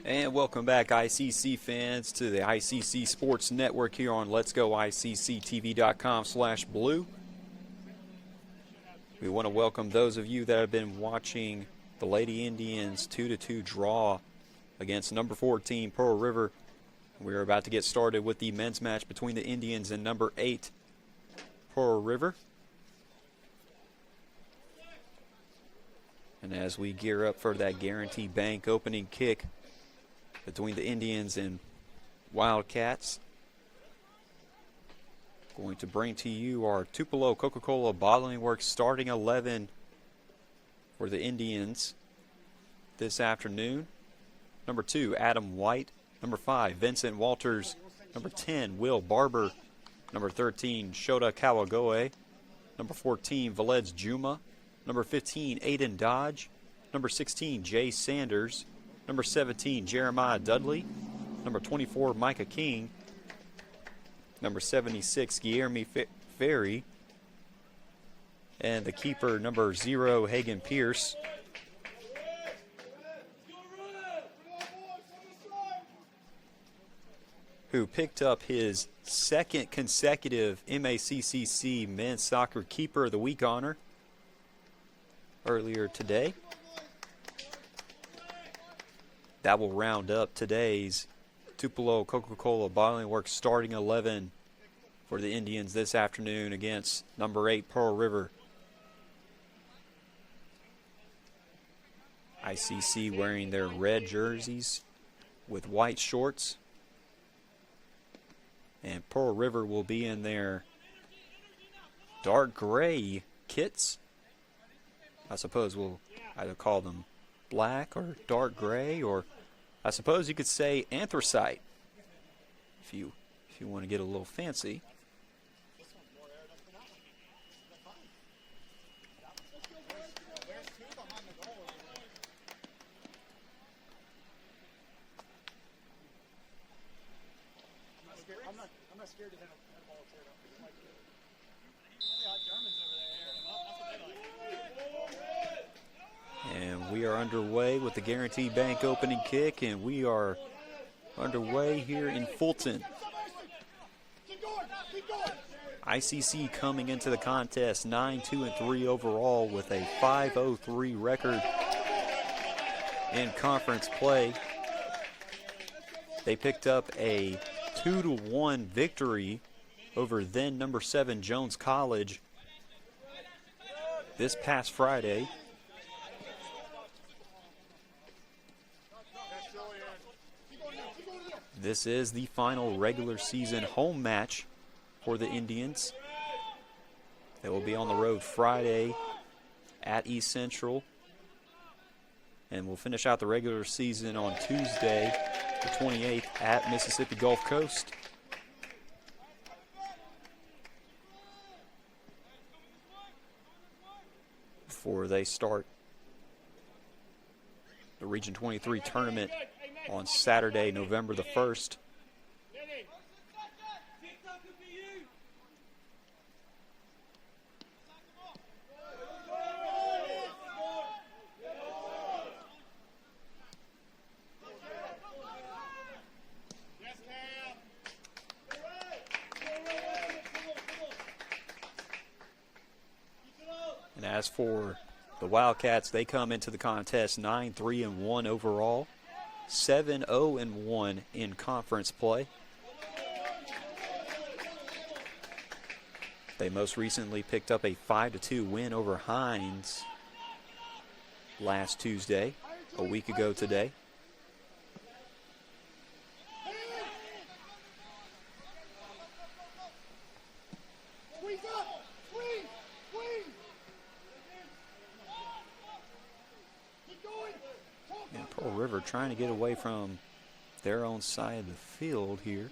And welcome back, ICC fans, to the ICC Sports Network here on letsgoicctv.com/blue. We want to welcome those of you that have been watching the Lady Indians 2-2 draw against number 14 Pearl River. We're about to get started with the men's match between the Indians and number 8 Pearl River. And as we gear up for that Guarantee Bank opening kick between the Indians and Wildcats, going to bring to you our Tupelo Coca-Cola Bottling Works starting 11 for the Indians this afternoon. Number 2, Adam White. Number 5, Vincent Walters. Number 10, Will Barber. Number 13, Shota Kawagoe. Number 14, Velez Juma. Number 15, Aiden Dodge. Number 16, Jay Sanders. Number 17, Jeremiah Dudley. Number 24, Micah King. Number 76, Guillermo Ferry. And the keeper, number 0, Hagen Pierce. Who picked up his second consecutive MACCC Men's Soccer Keeper of the Week honor earlier today. That will round up today's Tupelo Coca-Cola Bottling Works starting 11 for the Indians this afternoon against number 8 Pearl River. ICC wearing their red jerseys with white shorts. And Pearl River will be in their dark gray kits. I suppose we'll either call them black or dark gray, or I suppose you could say anthracite if you want to get a little fancy. I'm not scared to hit a ball tear up. And we are underway with the Guarantee Bank opening kick, and we are underway here in Fulton. ICC coming into the contest 9-2-3 overall with a 5-0-3 record in conference play. They picked up a 2-1 victory over then number 7 Jones College this past Friday. This is the final regular season home match for the Indians. They will be on the road Friday at East Central, and we'll finish out the regular season on Tuesday, the 28th, at Mississippi Gulf Coast. Before they start the Region 23 tournament on Saturday, November the 1st. And as for the Wildcats, they come into the contest 9-3-1 overall, 7-0-1 in conference play. They most recently picked up a 5-2 win over Hines last Tuesday, a week ago today. And Pearl River trying to get away from their own side of the field here.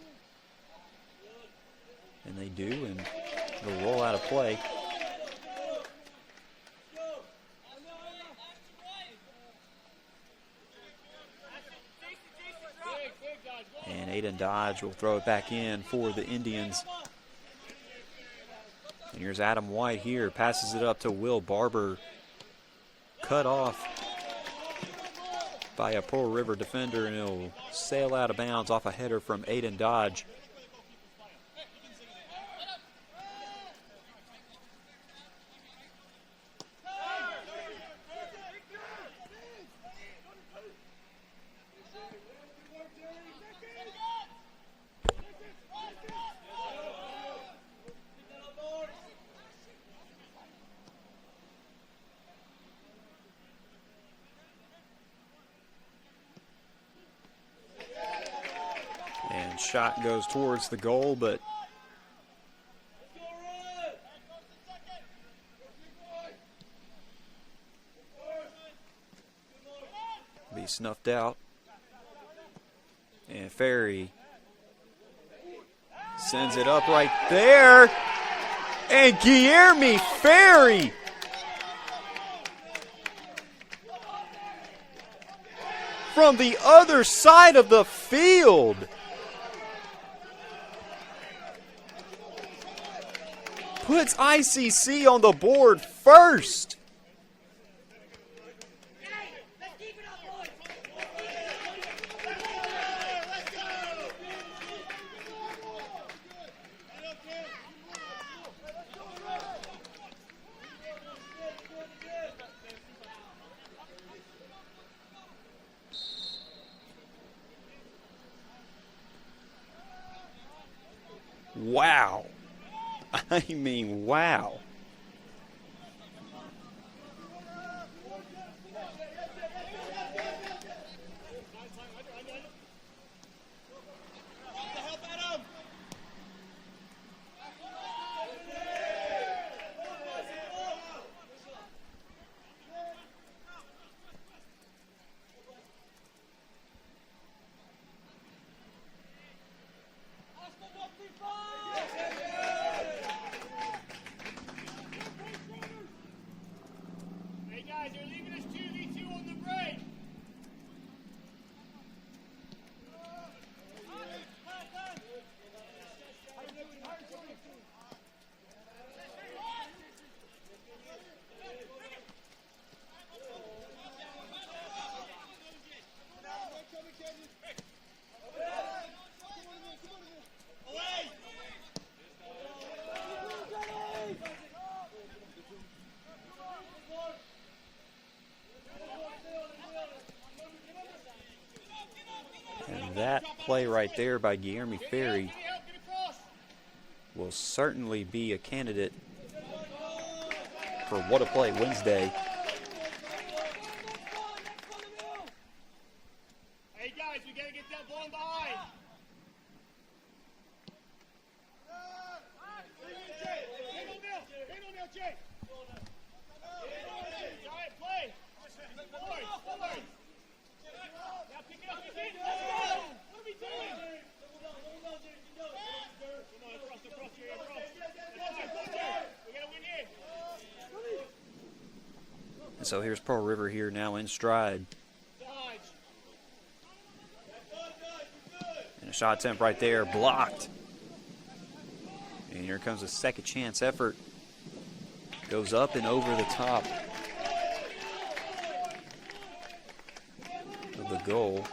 And they do, and it'll roll out of play. And Aiden Dodge will throw it back in for the Indians. And here's Adam White here, passes it up to Will Barber. Cut off by a Pearl River defender, and it'll sail out of bounds off a header from Aiden Dodge. And shot goes towards the goal, but be snuffed out. And Ferry sends it up right there. And Guillermo Ferry from the other side of the field puts ICC on the board first. Wow. I mean, wow. And that play right there by Guillermo Ferry will certainly be a candidate for What a Play Wednesday. Hey guys, we gotta get that ball behind. Jay. Giant play. Forward. Now pick it up. Let's go. What are we doing? Come on, across. We gotta win here. And so here's Pearl River here now in stride. And a shot attempt right there, blocked. And here comes a second chance effort. Goes up and over the top of the goal.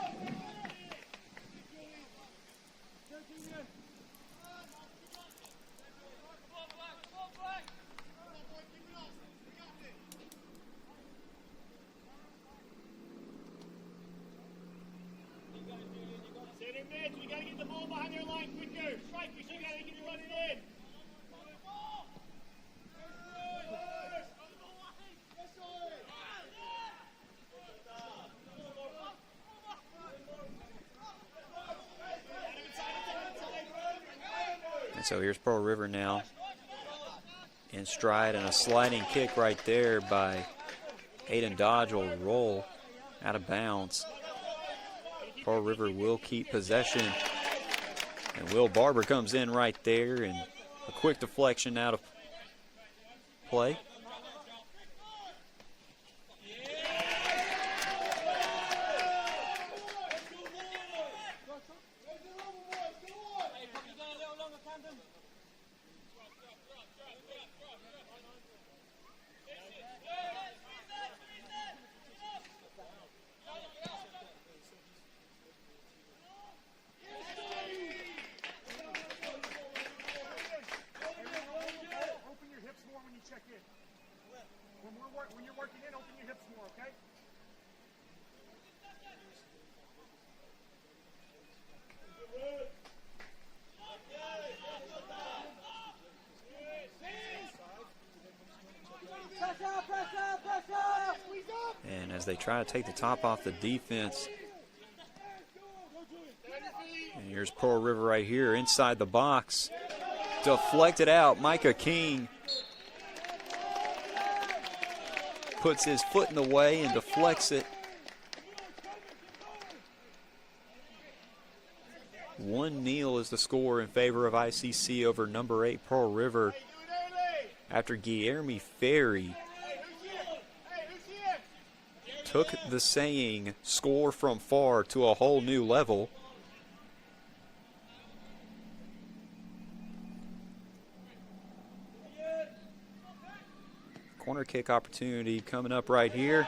Center mids, we gotta get the ball behind their line quicker. Strikers, you gotta get it running in. And so here's Pearl River now in stride, and a sliding kick right there by Aiden Dodge will roll out of bounds. Pearl River will keep possession, and Will Barber comes in right there, and a quick deflection out of play. And as they try to take the top off the defense, and here's Pearl River right here inside the box. Deflected out. Micah King puts his foot in the way and deflects it. 1-0 is the score in favor of ICC over number 8 Pearl River after Guilherme Ferry took the saying "score from far" to a whole new level. Corner kick opportunity coming up right here.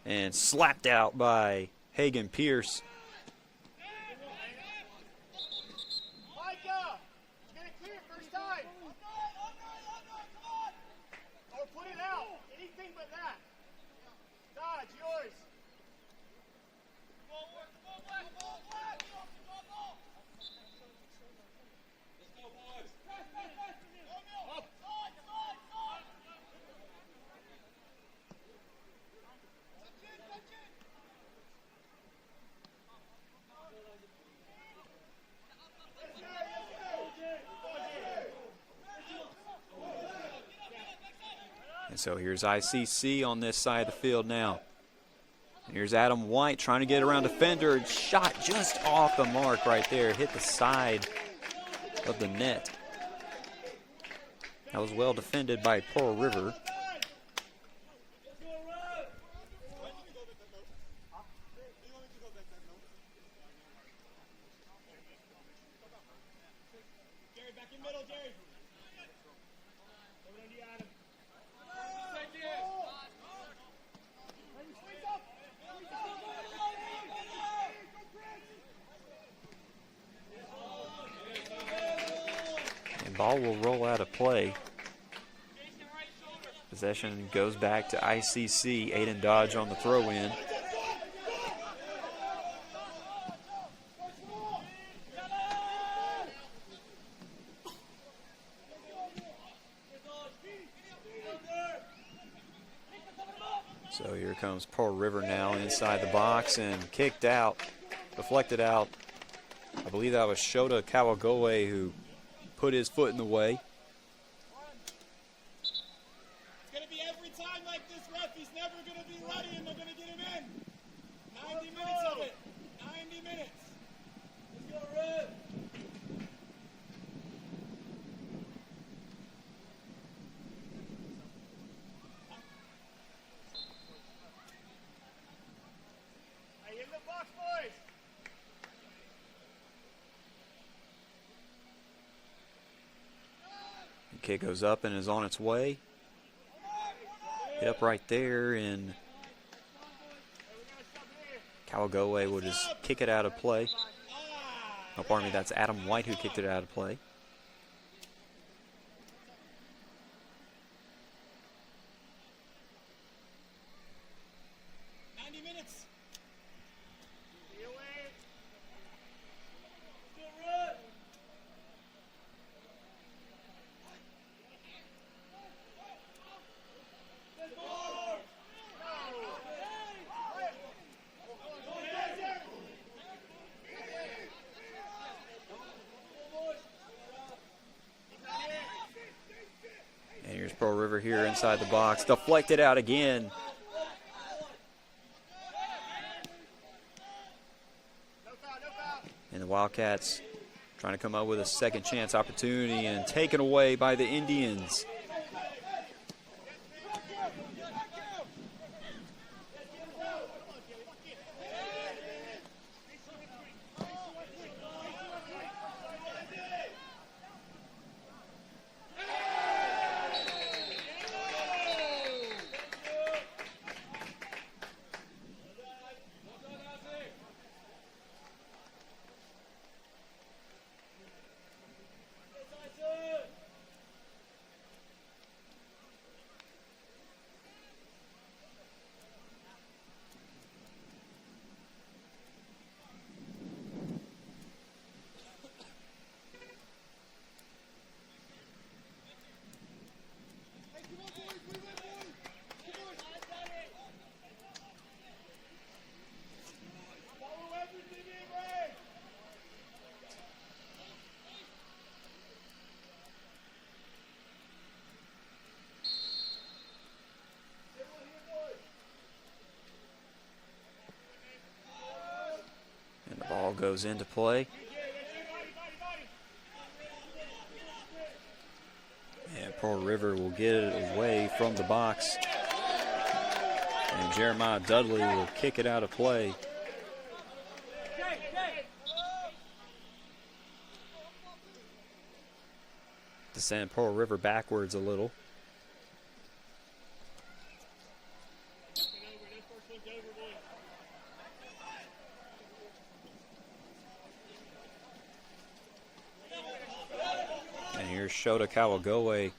And slapped out by Hagan Pierce. Micah, get it clear first time. Or put it out. Anything but that. Dodge, yours. And so here's ICC on this side of the field now. Here's Adam White trying to get around defender. Shot just off the mark right there. Hit the side of the net. That was well defended by Pearl River. Jerry, back in middle, Jerry. Over to Adam. And ball will roll out of play. Possession goes back to ICC. Aiden Dodge on the throw-in. So here comes Pearl River now inside the box and kicked out, deflected out. I believe that was Shota Kawagoe who put his foot in the way. It's going to be every time like this, ref. He's never going to be ready, and they're going to get him in. 90 minutes of it. 90 minutes. Let's go, ref. Hey, in the box, boys. The kick goes up and is on its way. Hit up right there, and Kawagoe will just kick it out of play. Oh, pardon me, that's Adam White who kicked it out of play. And here's Pearl River here inside the box. Deflected out again. And the Wildcats trying to come up with a second chance opportunity and taken away by the Indians. Ball goes into play. And Pearl River will get it away from the box. And Jeremiah Dudley will kick it out of play. To send Pearl River backwards a little. And here's Shota Kawagoe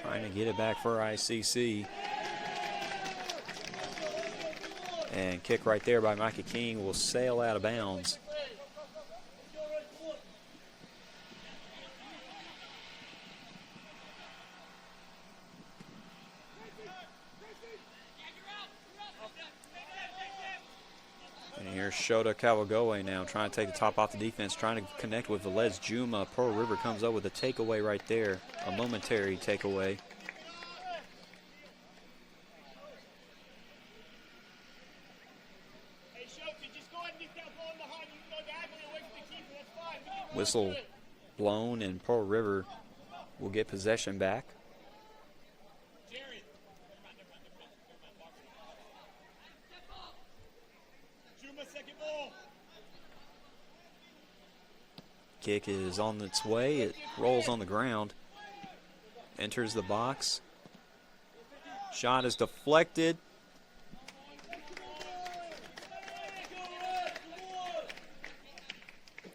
trying to get it back for ICC. And kick right there by Micah King will sail out of bounds. And here's Shota Kawagoe now trying to take the top off the defense, trying to connect with Velez Juma. Pearl River comes up with a takeaway right there, a momentary takeaway. Whistle blown, and Pearl River will get possession back. Kick is on its way. It rolls on the ground. Enters the box. Shot is deflected.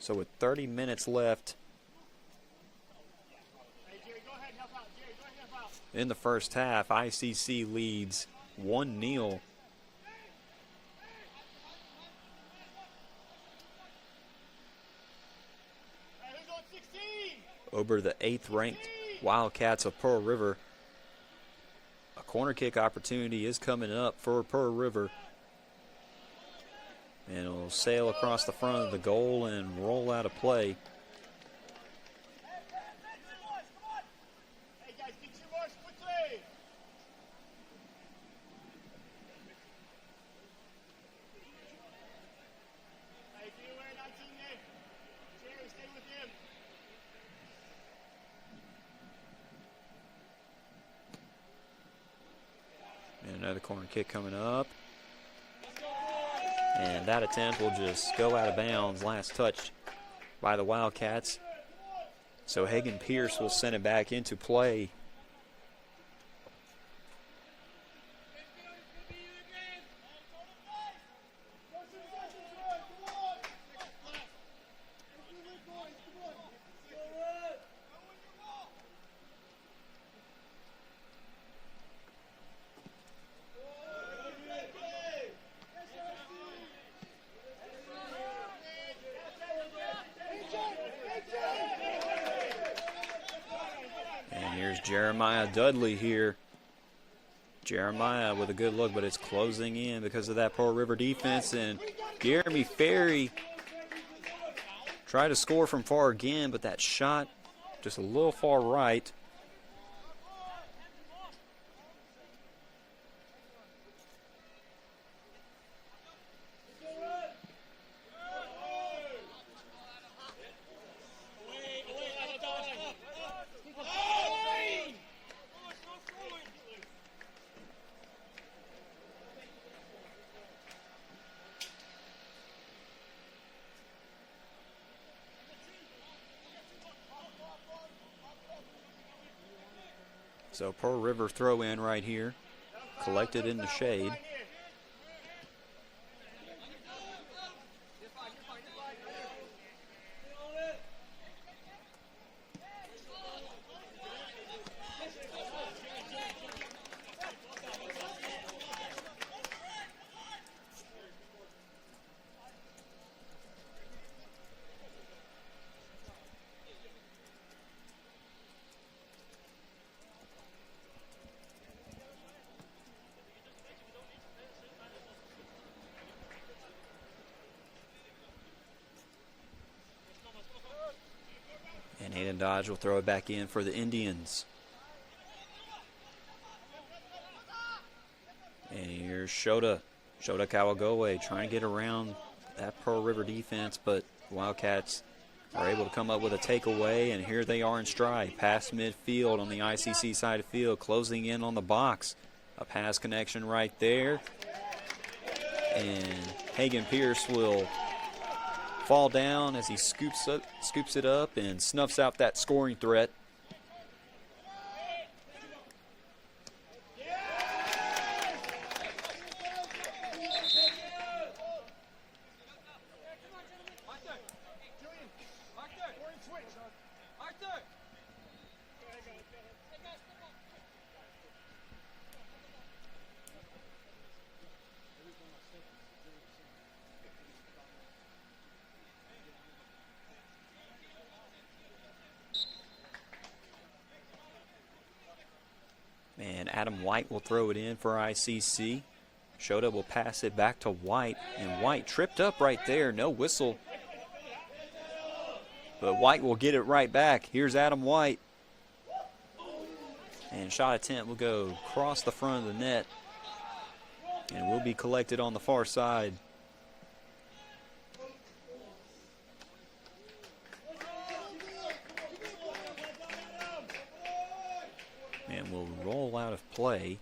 So with 30 minutes left in the first half, ICC leads 1-0. Over the 8th-ranked Wildcats of Pearl River. A corner kick opportunity is coming up for Pearl River. And it'll sail across the front of the goal and roll out of play. And another corner kick coming up. And that attempt will just go out of bounds. Last touch by the Wildcats. So Hagan Pierce will send it back into play. Jeremiah Dudley here. Jeremiah with a good look, but it's closing in because of that Pearl River defense. And Jeremy Ferry tried to score from far again, but that shot just a little far right. So Pearl River throw in right here, collected in the shade. And Hayden Dodge will throw it back in for the Indians. And here's Shota Kawagoe trying to get around that Pearl River defense, but Wildcats are able to come up with a takeaway, and here they are in stride, past midfield on the ICC side of the field, closing in on the box. A pass connection right there, and Hagan Pierce will fall down as he scoops it up and snuffs out that scoring threat. And Adam White will throw it in for ICC. Shota will pass it back to White, and White tripped up right there. No whistle. But White will get it right back. Here's Adam White. And shot attempt will go across the front of the net and will be collected on the far side. And will roll out of play.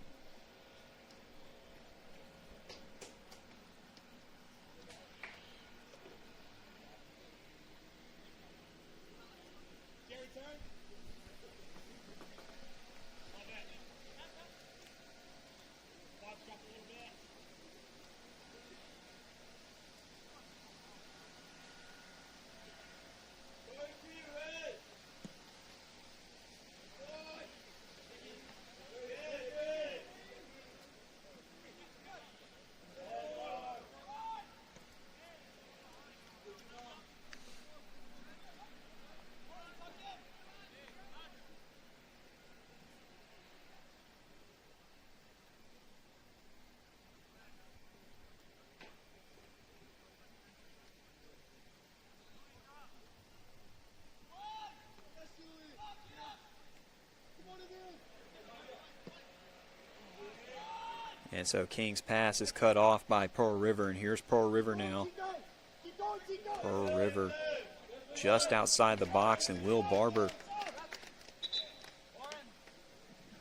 And so King's pass is cut off by Pearl River, and here's Pearl River now. Pearl River just outside the box, and Will Barber.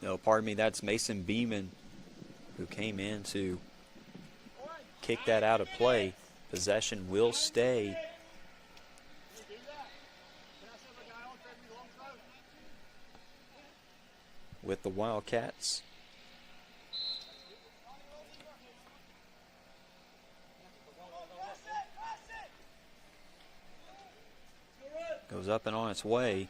No, pardon me, that's Mason Beeman who came in to kick that out of play. Possession will stay with the Wildcats. Goes up and on its way.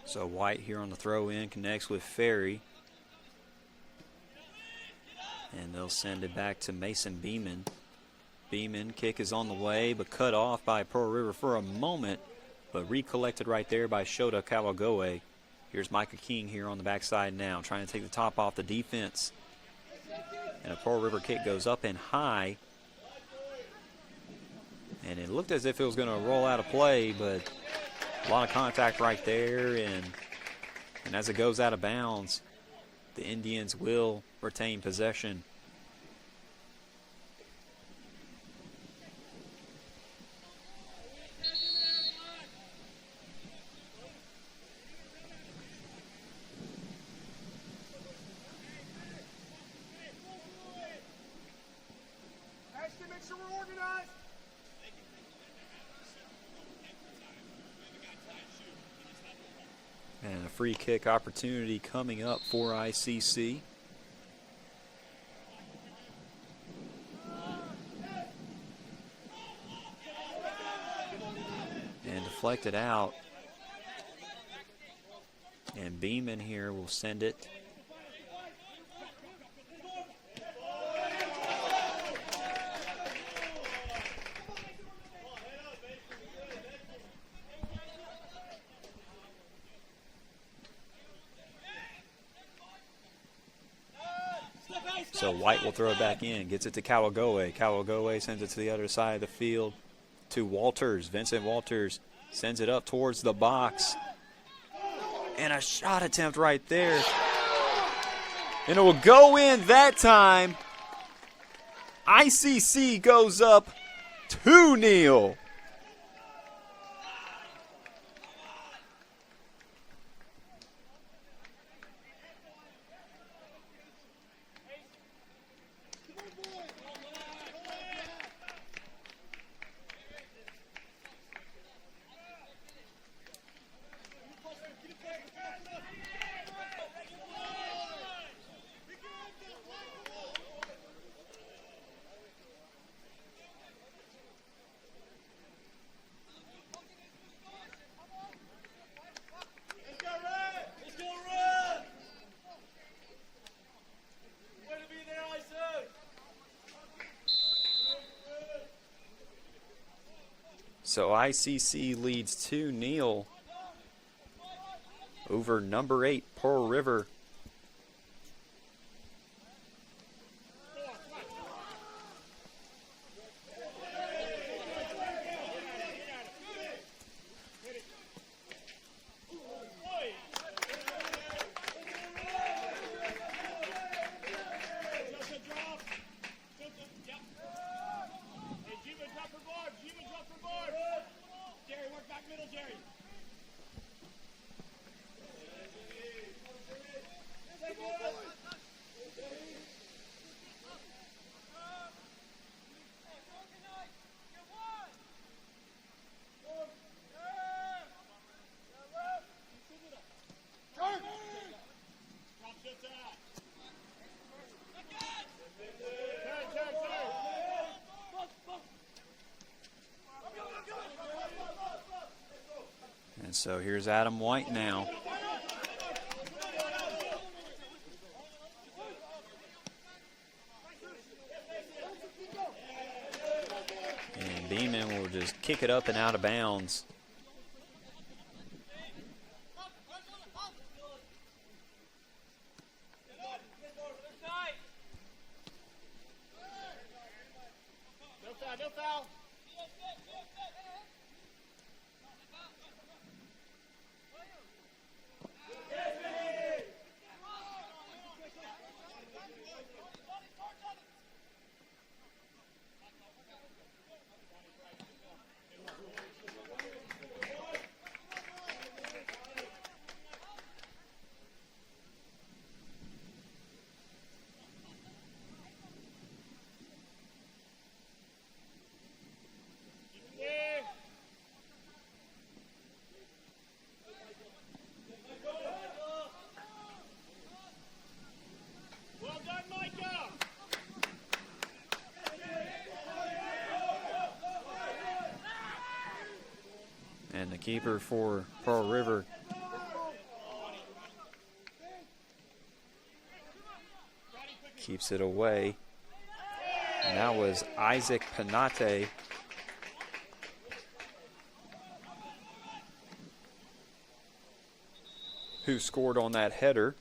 So White here on the throw in connects with Ferry. And they'll send it back to Mason Beeman. Beeman, kick is on the way, but cut off by Pearl River for a moment, but recollected right there by Shota Kawagoe. Here's Micah King here on the backside now, trying to take the top off the defense. And a Pearl River kick goes up and high. And it looked as if it was going to roll out of play, but a lot of contact right there, and as it goes out of bounds, the Indians will retain possession. Make sure we're organized. free kick opportunity coming up for ICC. And deflected out. And Beeman here will send it. So White will throw it back in, gets it to Kawagoe. Kawagoe sends it to the other side of the field to Walters. Vincent Walters sends it up towards the box. And a shot attempt right there. And it will go in that time. ICC goes up 2-0. So ICC leads 2-0 over number 8, Pearl River. And so here's Adam White now. And Beeman will just kick it up and out of bounds. No foul. And the keeper for Pearl River keeps it away. And that was Isaac Panate. Who scored on that header.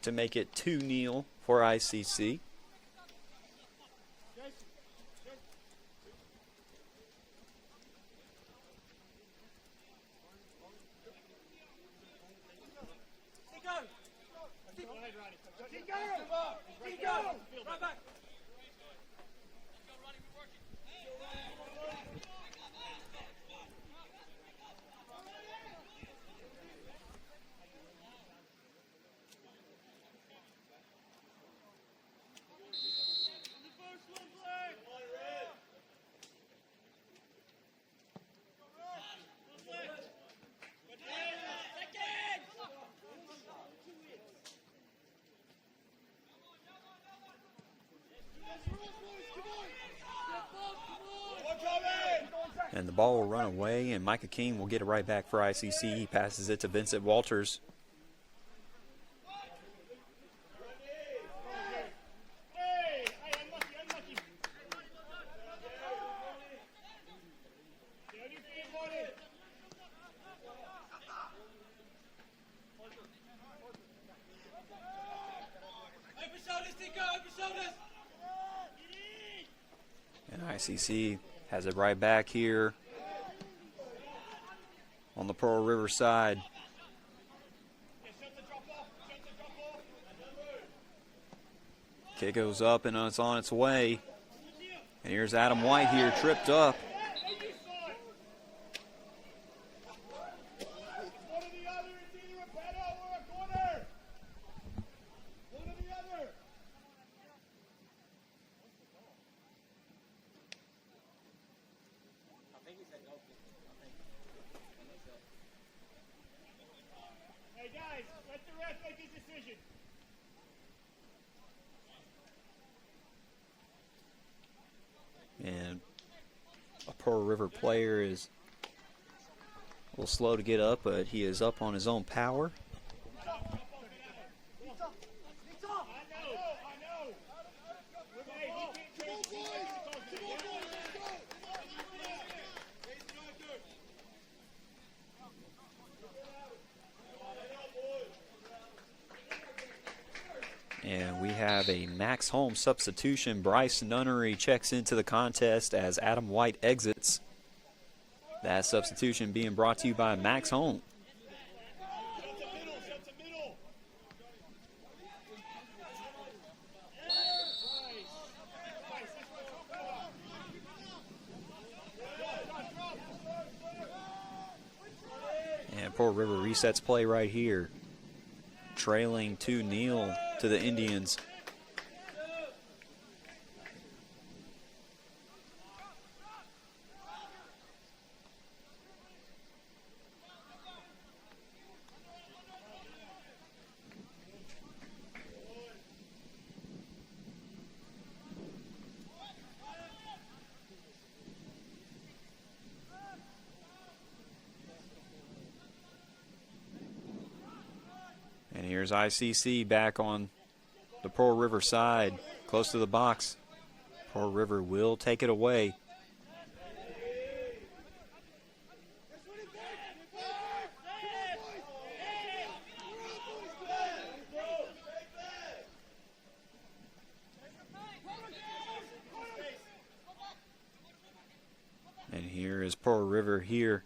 To make it 2-0 for ICC. And the ball will run away, and Micah King will get it right back for ICC. He passes it to Vincent Walters. And ICC has it right back here on the Pearl River side. Kick goes up and it's on its way. And here's Adam White here, tripped up. Hey guys, let the ref make his decision. And a Pearl River player is a little slow to get up, but he is up on his own power. And we have a Max Holmes substitution. Bryce Nunnery checks into the contest as Adam White exits. That substitution being brought to you by Max Holmes. And Pearl River resets play right here. Trailing 2-0 to the Indians. And here's ICC back on the Pearl River side, close to the box. Pearl River will take it away. And here is Pearl River here.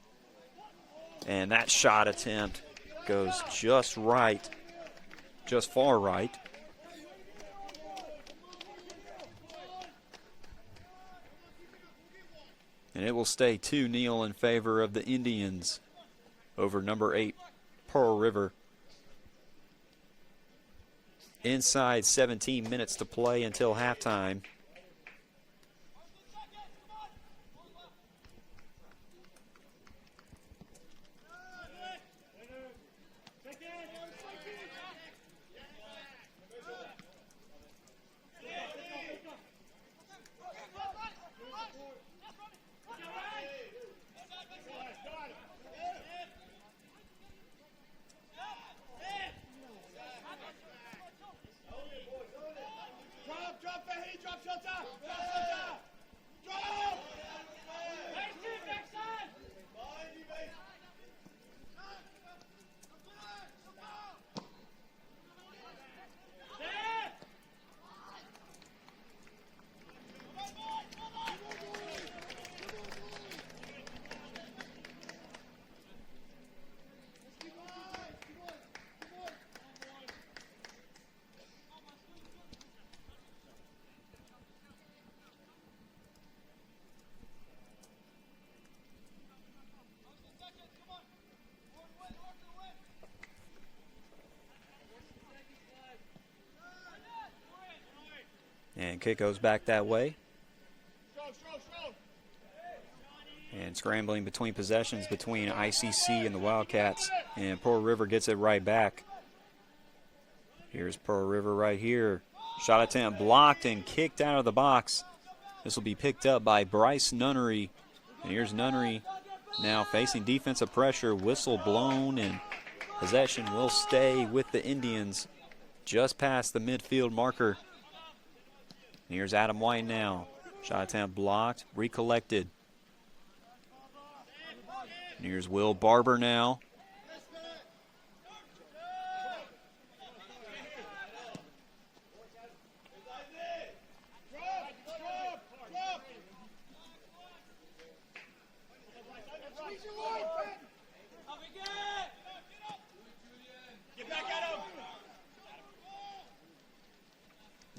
And that shot attempt goes just right, just far right. And it will stay 2-0 in favor of the Indians over number 8, Pearl River. Inside 17 minutes to play until halftime. And kick goes back that way. And scrambling between possessions between ICC and the Wildcats. And Pearl River gets it right back. Here's Pearl River right here. Shot attempt blocked and kicked out of the box. This will be picked up by Bryce Nunnery. And here's Nunnery now facing defensive pressure, whistle blown, and possession will stay with the Indians just past the midfield marker. And here's Adam White now. Shot attempt blocked, recollected. And here's Will Barber now.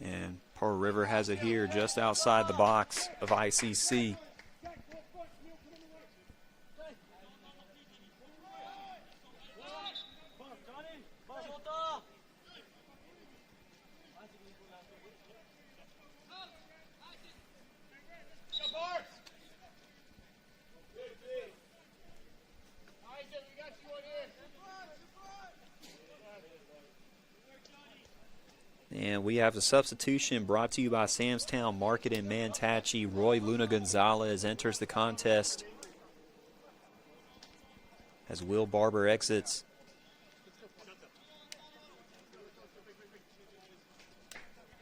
And Pearl River has it here just outside the box of ICC. And we have a substitution brought to you by Samstown Market in Manatee. Roy Luna Gonzalez enters the contest as Will Barber exits.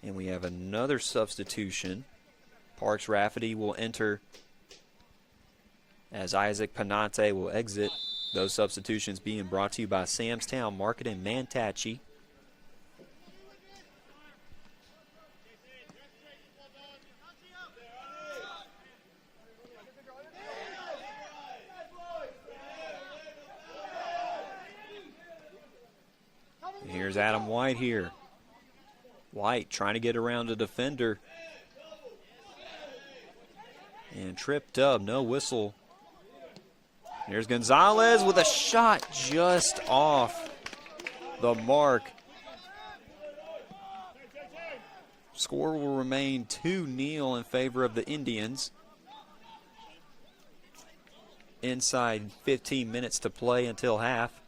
And we have another substitution. Parks Rafferty will enter as Isaac Panate will exit. Those substitutions being brought to you by Samstown Market in Manatee. Here's Adam White here. White trying to get around the defender. And tripped up, no whistle. Here's Gonzalez with a shot just off the mark. Score will remain 2-0 in favor of the Indians. Inside 15 minutes to play until half.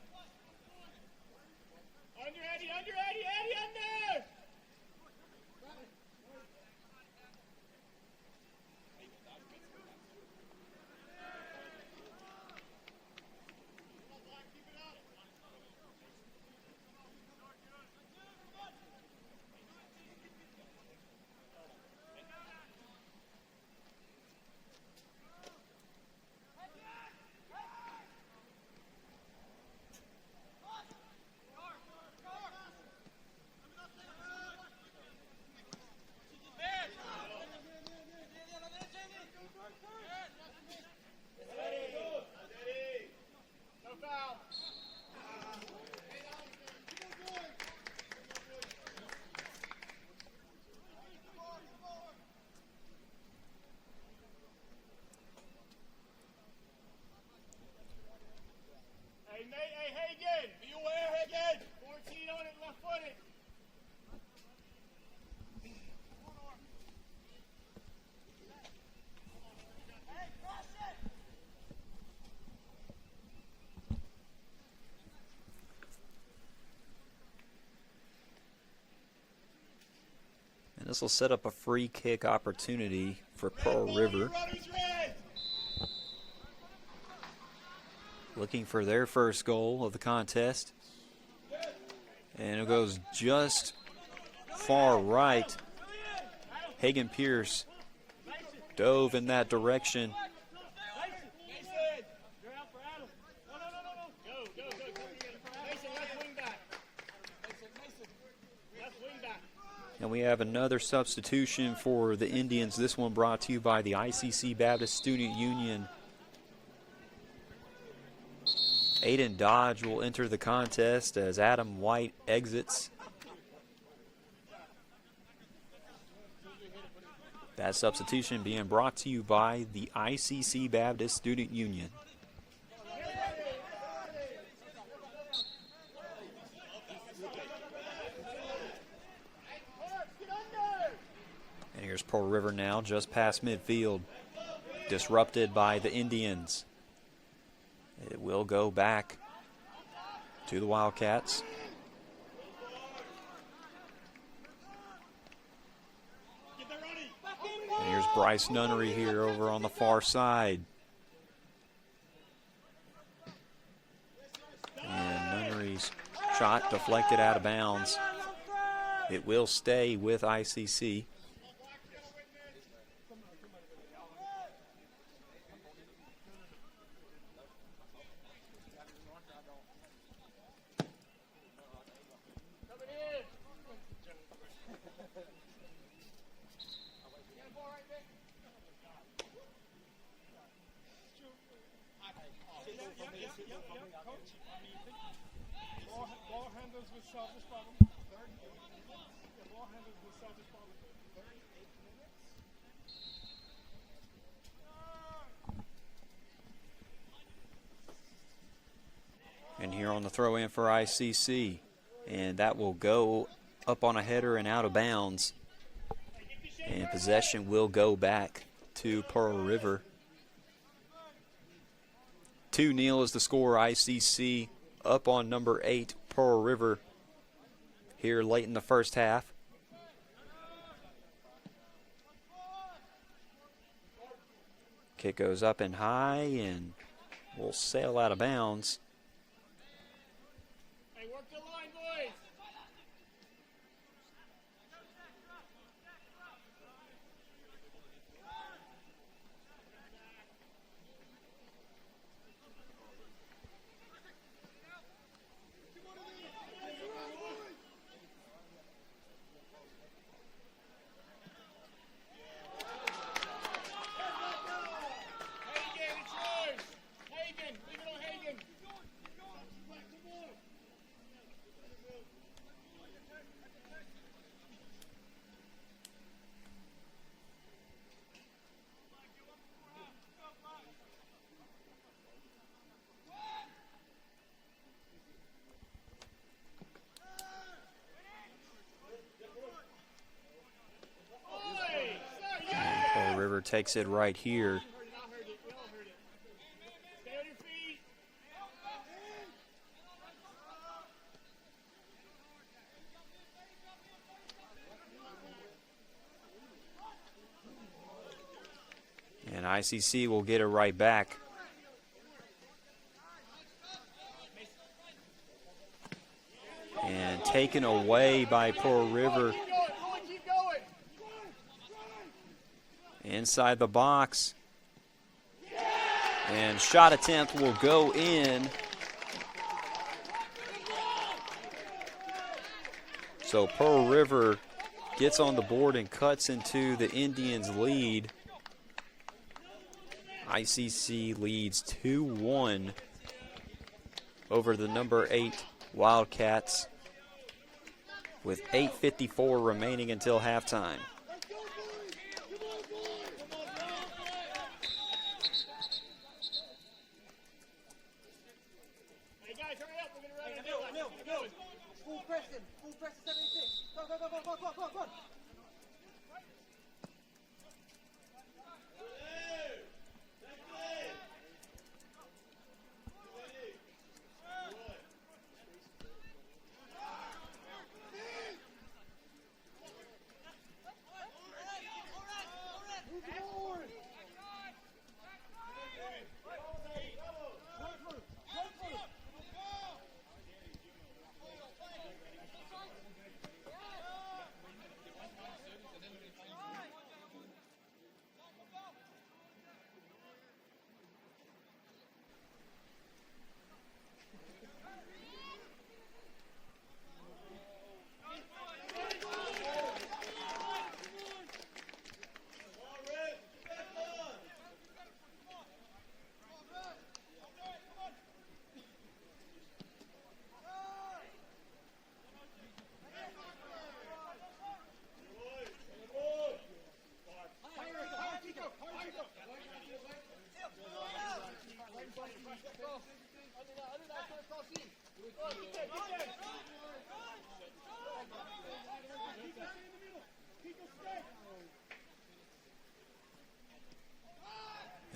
This will set up a free kick opportunity for Pearl River. Looking for their first goal of the contest. And it goes just far right. Hagen Pierce dove in that direction. And we have another substitution for the Indians. This one brought to you by the ICC Baptist Student Union. Aiden Dodge will enter the contest as Adam White exits. That substitution being brought to you by the ICC Baptist Student Union. And here's Pearl River now, just past midfield. Disrupted by the Indians. It will go back to the Wildcats. And here's Bryce Nunnery here over on the far side. Shot deflected out of bounds. It will stay with ICC. Ball handles with selfish problem. 38 minutes. The ball handles with selfish problem. 38 minutes. And here on the throw in for ICC. And that will go up on a header and out of bounds. And possession will go back to Pearl River. 2-0 is the score. ICC up on number 8, Pearl River, here late in the first half. Kick goes up and high and will sail out of bounds. Hey, work the line, boys. Takes it right here. And ICC will get it right back. And taken away by Pearl River. Inside the box. And shot attempt will go in. So Pearl River gets on the board and cuts into the Indians' lead. ICC leads 2-1 over the number 8 Wildcats with 8:54 remaining until halftime.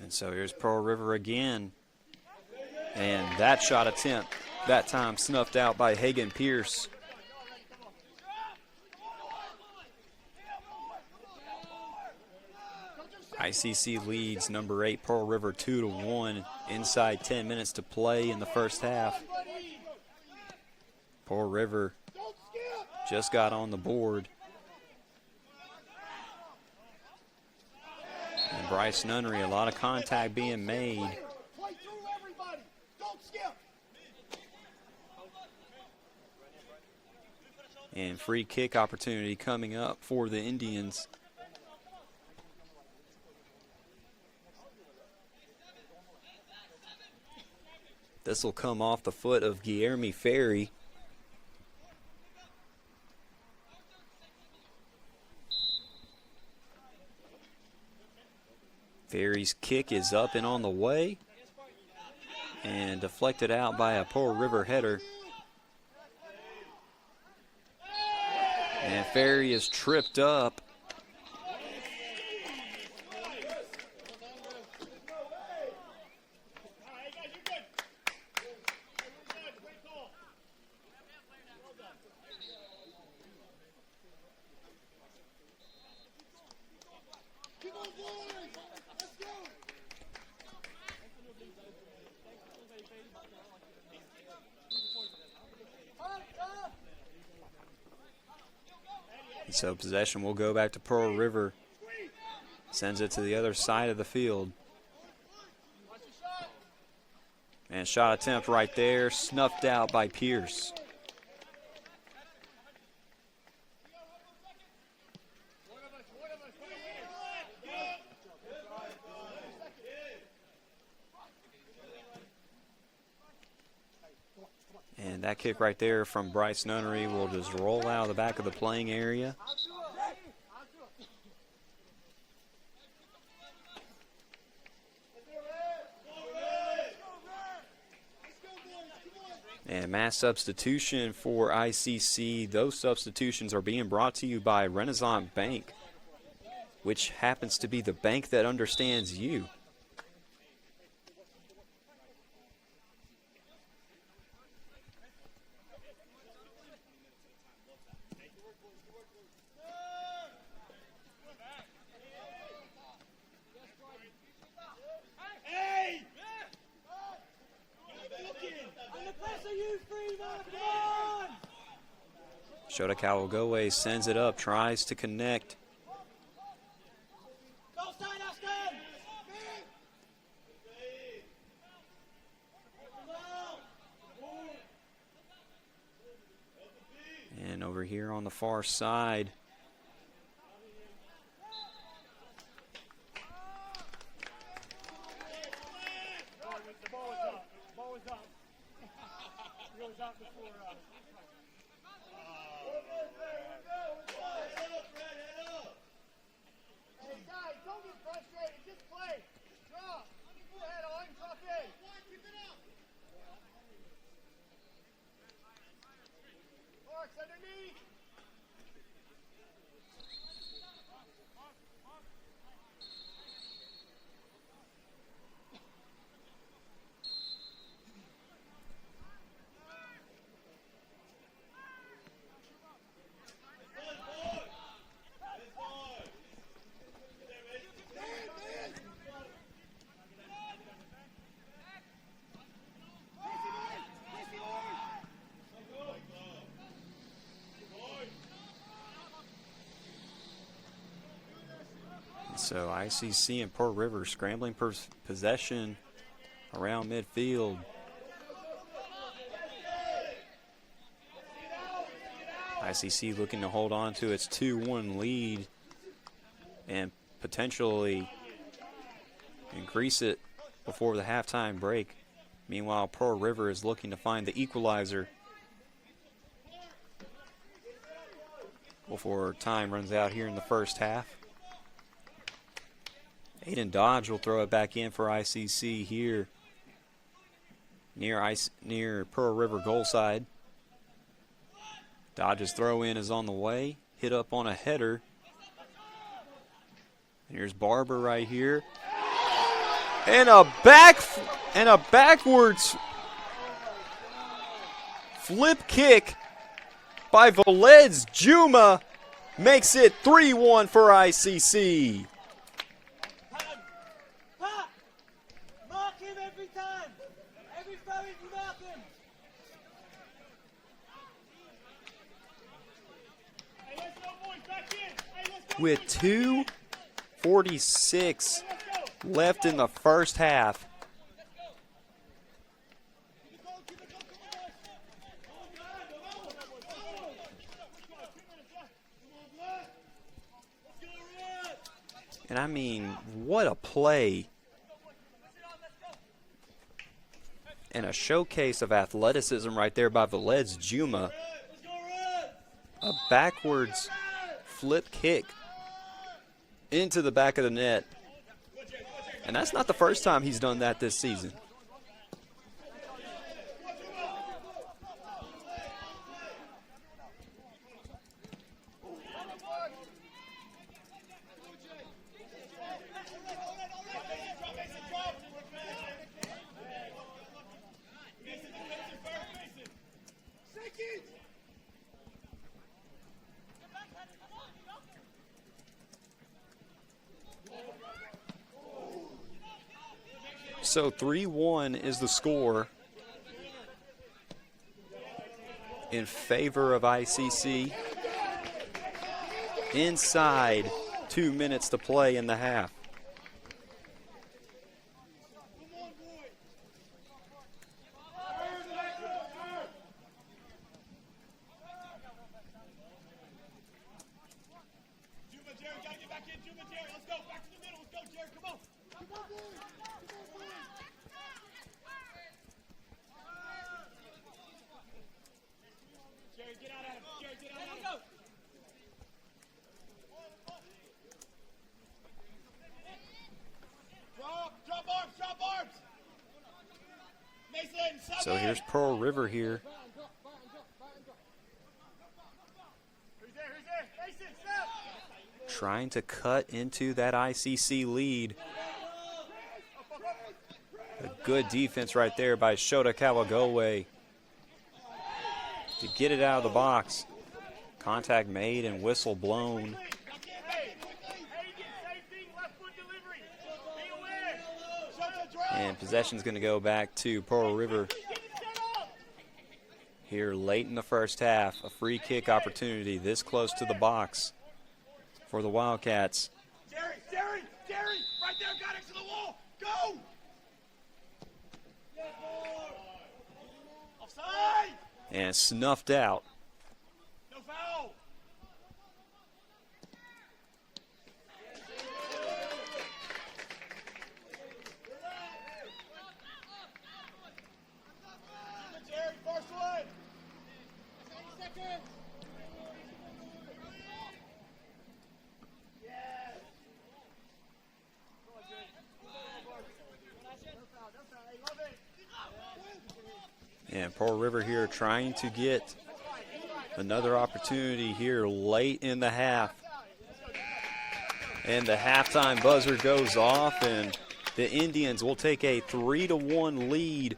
And so here's Pearl River again. And that shot attempt, that time snuffed out by Hagan Pierce. ICC leads number 8 Pearl River 2-1 inside 10 minutes to play in the first half. Pearl River just got on the board. And Bryce Nunnery, a lot of contact being made. And free kick opportunity coming up for the Indians. This will come off the foot of Guillermo Ferry. Ferry's kick is up and on the way. And deflected out by a Pearl River header. And Ferry is tripped up. So possession will go back to Pearl River. Sends it to the other side of the field. And shot attempt right there, snuffed out by Pierce. And that kick right there from Bryce Nunnery will just roll out of the back of the playing area. And mass substitution for ICC. Those substitutions are being brought to you by Renaissance Bank, which happens to be the bank that understands you. Shota Kawagoe sends it up, tries to connect. And over here on the far side, so ICC and Pearl River scrambling possession around midfield. ICC looking to hold on to its 2-1 lead and potentially increase it before the halftime break. Meanwhile, Pearl River is looking to find the equalizer before time runs out here in the first half. Aiden Dodge will throw it back in for ICC here near Pearl River goal side. Dodge's throw in is on the way, hit up on a header. And here's Barber right here. And a backwards flip kick by Velez Juma makes it 3-1 for ICC. Mark him every time. Every throw in, mark him. with 2:46 left in the first half. And I mean, what a play. And a showcase of athleticism right there by Velez Juma. A backwards flip kick into the back of the net. And that's not the first time he's done that this season. So 3-1 is the score in favor of ICC. Inside 2 minutes to play in the half. So here's Pearl River here. Trying to cut into that ICC lead. A good defense right there by Shota Kawagoe to get it out of the box. Contact made and whistle blown. And possession's going to go back to Pearl River here late in the first half. A free kick opportunity this close to the box for the Wildcats. Jerry, right there, got it to the wall. Go! Offside! And snuffed out. No foul. Jerry, first one. 30 seconds. And Pearl River here trying to get another opportunity here late in the half. And the halftime buzzer goes off, and the Indians will take a 3-1 lead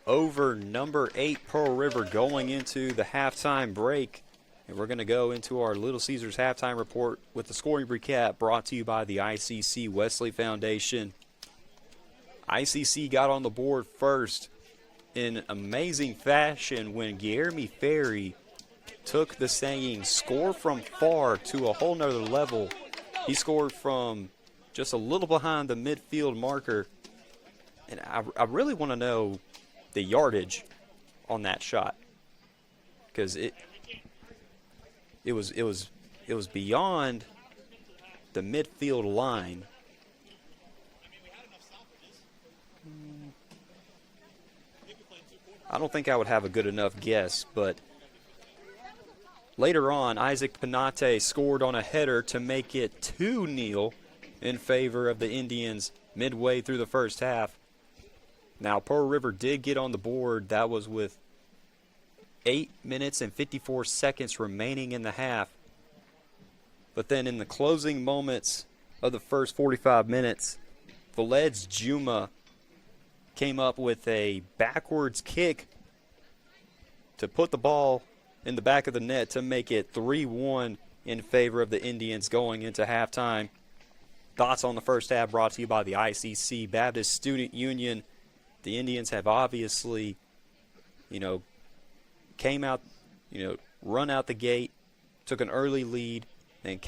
over number 8 Pearl River going into the halftime break. And we're going to go into our Little Caesars halftime report with the scoring recap brought to you by the ICC Wesley Foundation. ICC got on the board first in amazing fashion when Guillermo Ferry took the saying score from far to a whole nother level. He scored from just a little behind the midfield marker. And I really want to know the yardage on that shot, because it was beyond the midfield line. I don't think I would have a good enough guess, but later on, Isaac Panate scored on a header to make it 2-0 in favor of the Indians midway through the first half. Now, Pearl River did get on the board. That was with 8 minutes and 54 seconds remaining in the half. But then in the closing moments of the first 45 minutes, Velez Juma came up with a backwards kick to put the ball in the back of the net to make it 3-1 in favor of the Indians going into halftime. Thoughts on the first half brought to you by the ICC Baptist Student Union. The Indians have obviously, came out, run out the gate took an early lead, then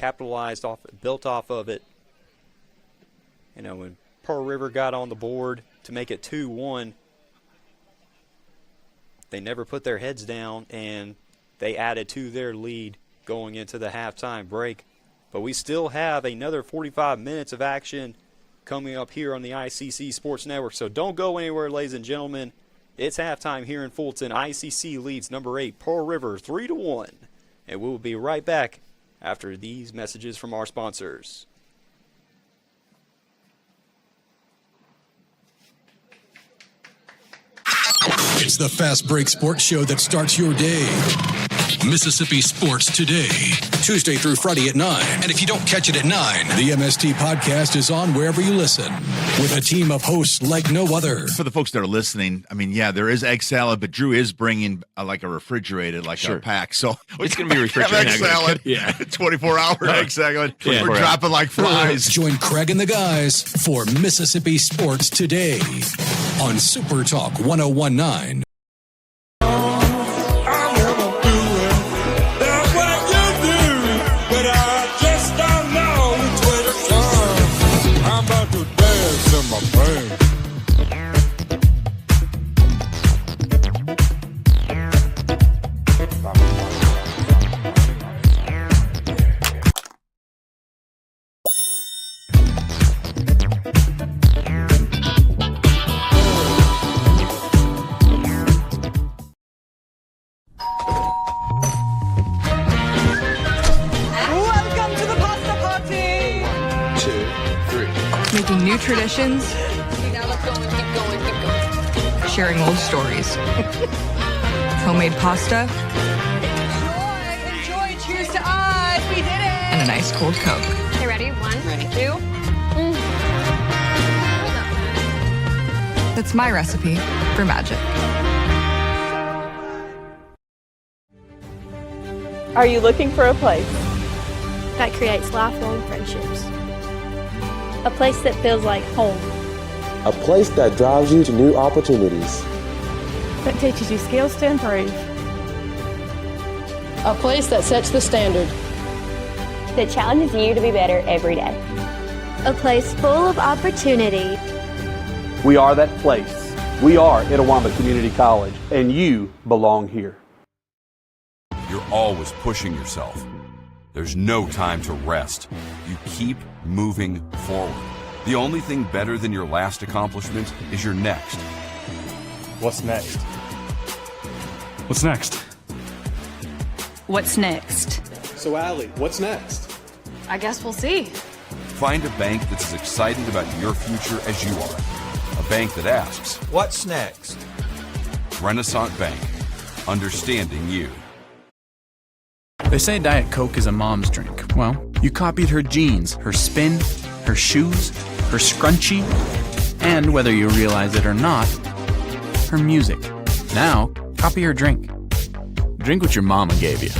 built off of it. When Pearl River got on the board to make it 2-1, they never put their heads down, and they added to their lead going into the halftime break. But we still have another 45 minutes of action coming up here on the ICC Sports Network. So don't go anywhere, ladies and gentlemen. It's halftime here in Fulton. ICC leads number 8, Pearl River, 3-1. And we'll be right back after these messages from our sponsors. It's the Fast Break Sports Show that starts your day. Mississippi Sports Today, Tuesday through Friday at 9. And if you don't catch it at 9, the MST podcast is on wherever you listen, with a team of hosts like no other. For the folks that are listening, I mean, yeah, there is egg salad, but Drew is bringing like a refrigerated, like a pack. So it's going to be refrigerated. Egg salad, 24-hour egg salad. Yeah, we're dropping like flies. Join Craig and the guys for Mississippi Sports Today on Super Talk 101.9. Making new traditions, sharing old stories, homemade pasta, Enjoy, cheers to us, we did it! and a nice cold Coke. Okay, ready? One, two. That's my recipe for magic. Are you looking for a place? That creates lifelong friendships. A place that feels like home. A place that drives you to new opportunities. That teaches you skills to improve. A place that sets the standard. That challenges you to be better every day. A place full of opportunity. We are that place. We are Itawamba Community College, and you belong here. You're always pushing yourself. There's no time to rest. You keep moving forward. The only thing better than your last accomplishment is your next. What's next? What's next? What's next? So, Allie, what's next? I guess we'll see. Find a bank that's as excited about your future as you are. A bank that asks, what's next? Renaissance Bank. Understanding you. They say Diet Coke is a mom's drink. Well, you copied her jeans, her spin, her shoes, her scrunchie, and whether you realize it or not, her music. Now, copy her drink. Drink what your mama gave you.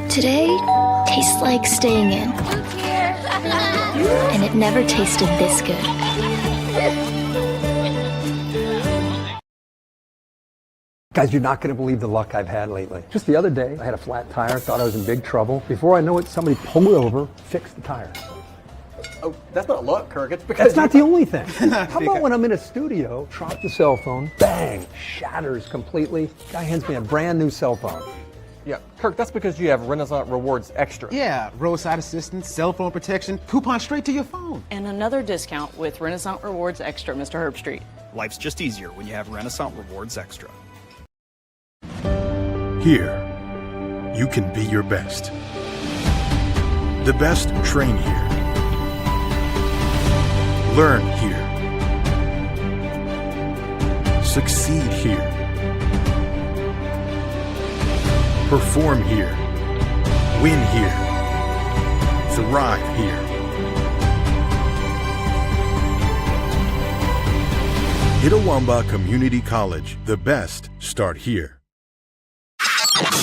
Today tastes like staying in. And it never tasted this good. Guys, you're not going to believe the luck I've had lately. Just the other day, I had a flat tire, thought I was in big trouble. Before I know it, somebody pulled over, fixed the tire. Oh, that's not luck, Kirk. It's because that's not the only thing. How about when I'm in a studio, drop the cell phone, bang, shatters completely. Guy hands me a brand new cell phone. Yeah, Kirk, that's because you have Renaissance Rewards Extra. Yeah, roadside assistance, cell phone protection, coupon straight to your phone. And another discount with Renaissance Rewards Extra, Mr. Herbstreit. Life's just easier when you have Renaissance Rewards Extra. Here, you can be your best. The best train here. Learn here. Succeed here. Perform here. Win here. Thrive here. Itawamba Community College. The best start here.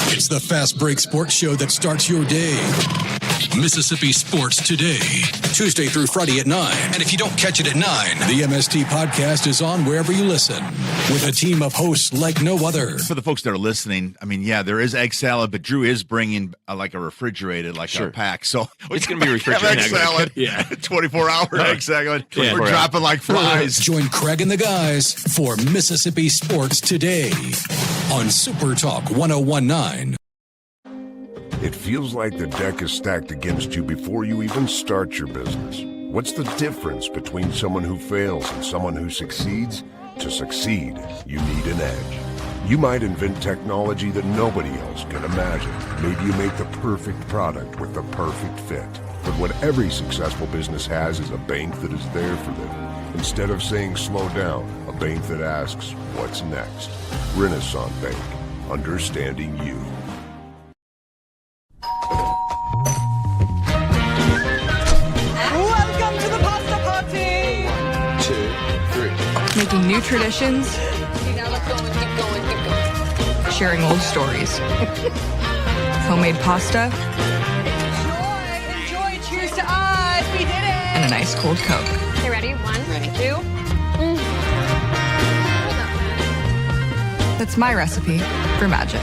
It's the Fast Break Sports Show that starts your day. Mississippi Sports Today, Tuesday through Friday at 9. And if you don't catch it at 9, the MST podcast is on wherever you listen, with a team of hosts like no other. For the folks that are listening, I mean, yeah, there is egg salad, but Drew is bringing like a refrigerated, like a pack. So it's going to be refrigerated. Egg salad, 24-hour egg salad. We're dropping like flies. Join Craig and the guys for Mississippi Sports Today on Super Talk 1019. It feels like the deck is stacked against you before you even start your business. What's the difference between someone who fails and someone who succeeds? To succeed, you need an edge. You might invent technology that nobody else can imagine. Maybe you make the perfect product with the perfect fit. But what every successful business has is a bank that is there for them. Instead of saying slow down, a bank that asks, what's next? Renaissance Bank, understanding you. Welcome to the pasta party! 1, 2, 3. Making new traditions, Now let's go and keep going, keep going. sharing old stories. Homemade pasta Enjoy, cheers to us, we did it! and an ice cold Coke. Okay, ready? 1, 2. That's my recipe for magic.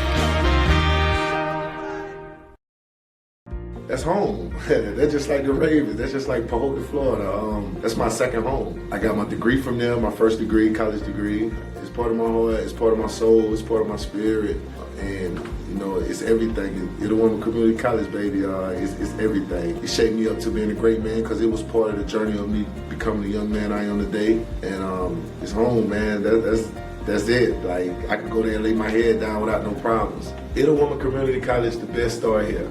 That's home. That's just like the Ravens. That's just like Pahota, Florida. That's my second home. I got my degree from there, my first degree, college degree. It's part of my heart, it's part of my soul, it's part of my spirit. And, you know, it's everything. Itawamba Community College, baby, it's everything. It shaped me up to being a great man because it was part of the journey of me becoming the young man I am today. And it's home, man. That's it. Like, I could go there and lay my head down without no problems. Itawamba Community College, the best story here.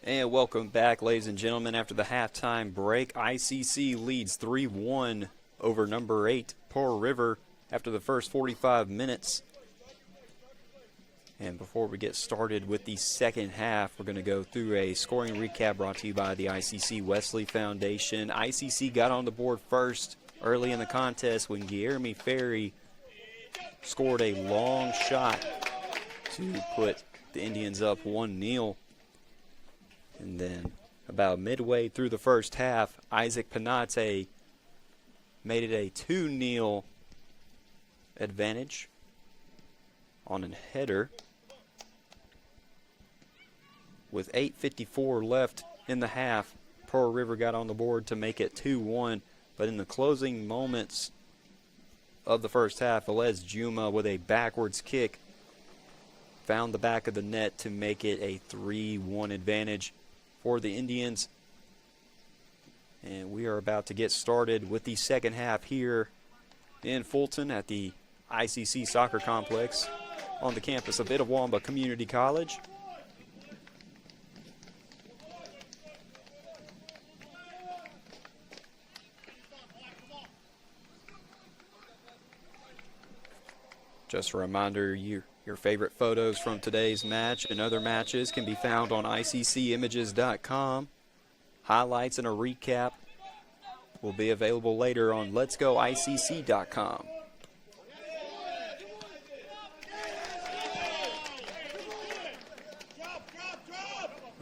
And welcome back, ladies and gentlemen. After the halftime break, ICC leads 3-1 over number 8, Pearl River, after the first 45 minutes. And before we get started with the second half, we're going to go through a scoring recap brought to you by the ICC Wesley Foundation. ICC got on the board first early in the contest when Guillermo Ferry scored a long shot to put the Indians up 1-0. And then about midway through the first half, Isaac Panate made it a 2-0 advantage on a header. With 8:54 left in the half, Pearl River got on the board to make it 2-1. But in the closing moments of the first half, Velez Juma with a backwards kick found the back of the net to make it a 3-1 advantage for the Indians. And we are about to get started with the second half here in Fulton at the ICC Soccer Complex on the campus of Itawamba Community College. Just a reminder, your favorite photos from today's match and other matches can be found on ICCimages.com. Highlights and a recap will be available later on letsgoicc.com.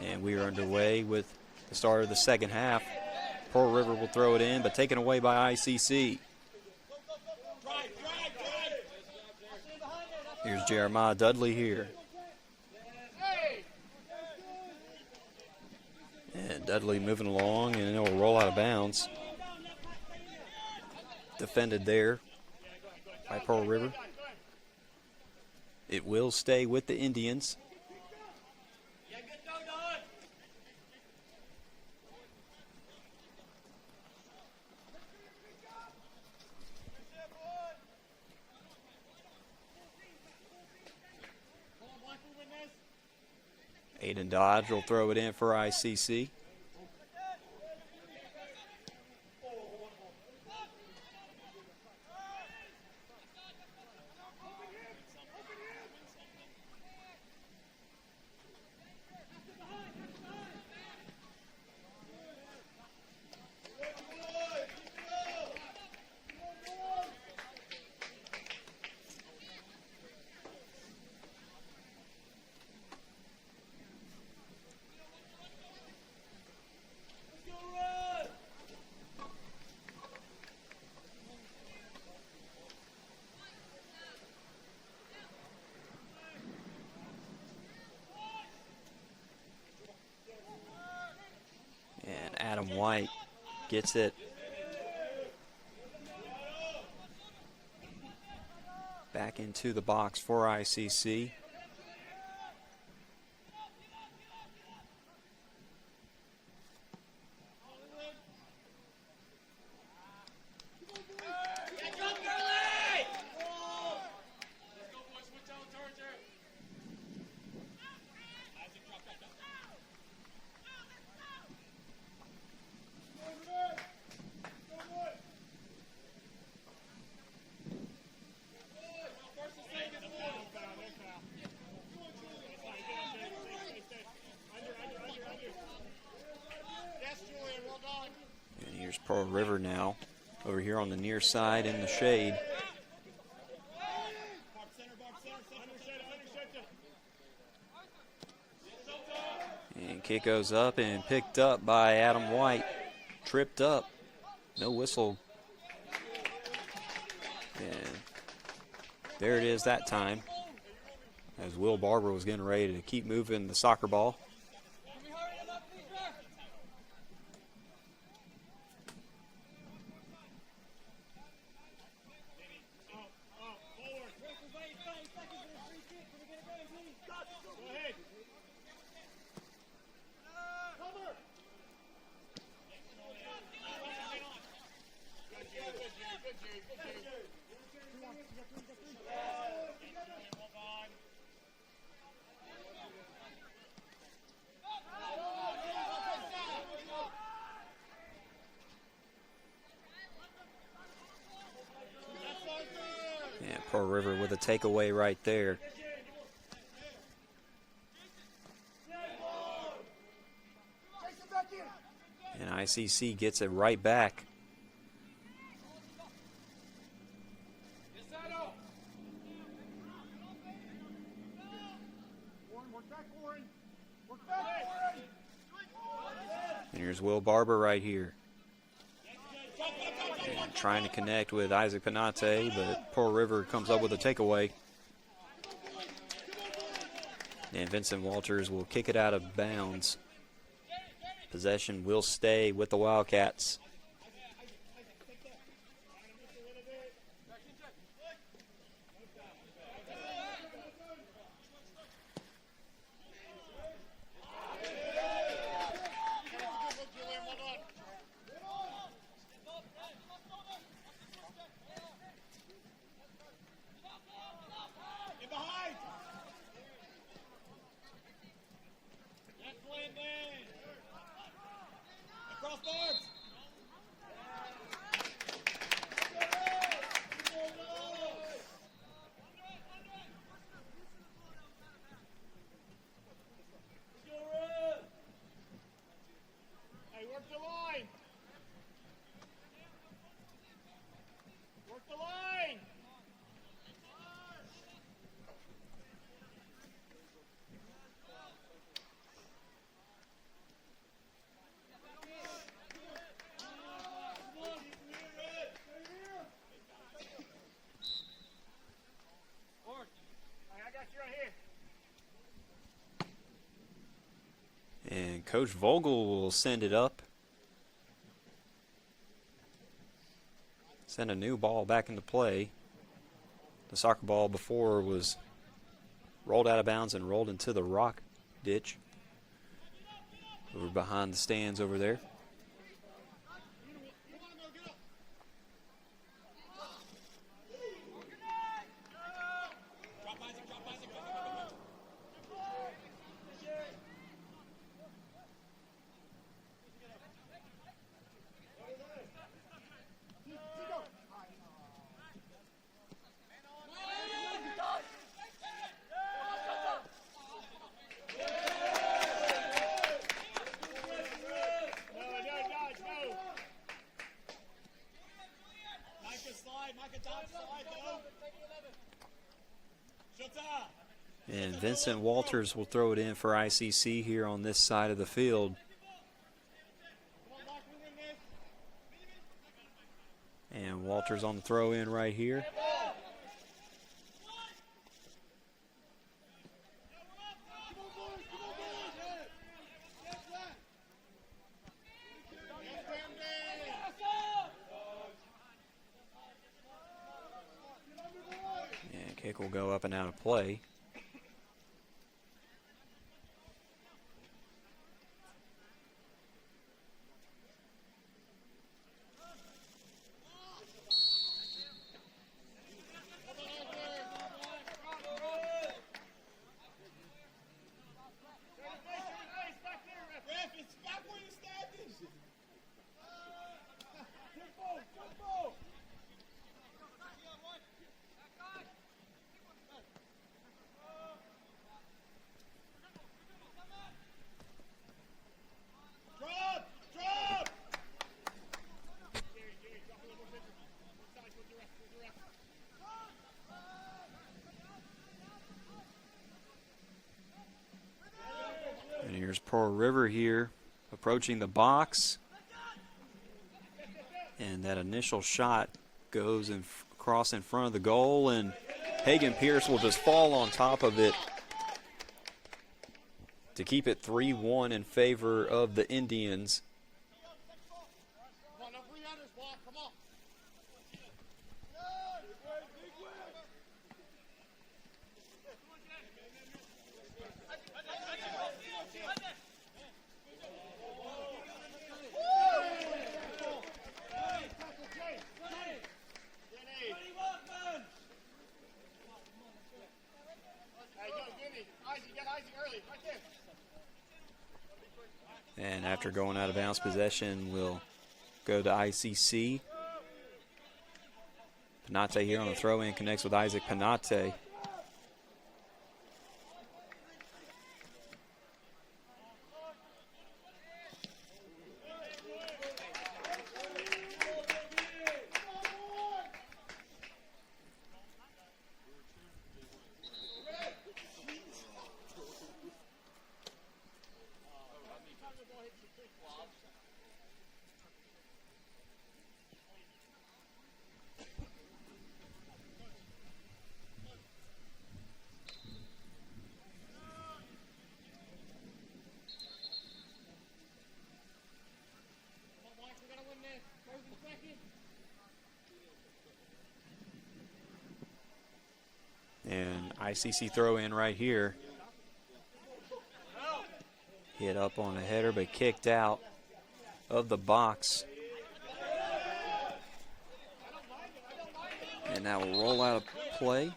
And we are underway with the start of the second half. Pearl River will throw it in, but taken away by ICC. Here's Jeremiah Dudley here. And Dudley moving along, and it will roll out of bounds. Defended there by Pearl River. It will stay with the Indians. Aiden Dodge will throw it in for ICC. Adam White gets it back into the box for ICC. Here's Pearl River now, over here on the near side in the shade. And kick goes up and picked up by Adam White. Tripped up. No whistle. And there it is that time, as Will Barber was getting ready to keep moving the soccer ball. Yeah, Pearl River with a takeaway right there. And ICC gets it right back. And here's Will Barber right here. And trying to connect with Isaac Panate, but Pearl River comes up with a takeaway. And Vincent Walters will kick it out of bounds. Possession will stay with the Wildcats. And Coach Vogel will send it up. Send a new ball back into play. The soccer ball before was rolled out of bounds and rolled into the rock ditch over behind the stands over there. And Vincent Walters will throw it in for ICC here on this side of the field. And Walters on the throw in right here. And kick will go up and out of play. Pearl River here approaching the box. And that initial shot goes across in front of the goal, and Hagan Pierce will just fall on top of it to keep it 3-1 in favor of the Indians. And after going out of bounds, possession will go to ICC. Panate here on the throw-in connects with Isaac Panate. And ICC throw in right here. Hit up on a header, but kicked out of the box. And that will roll out of play.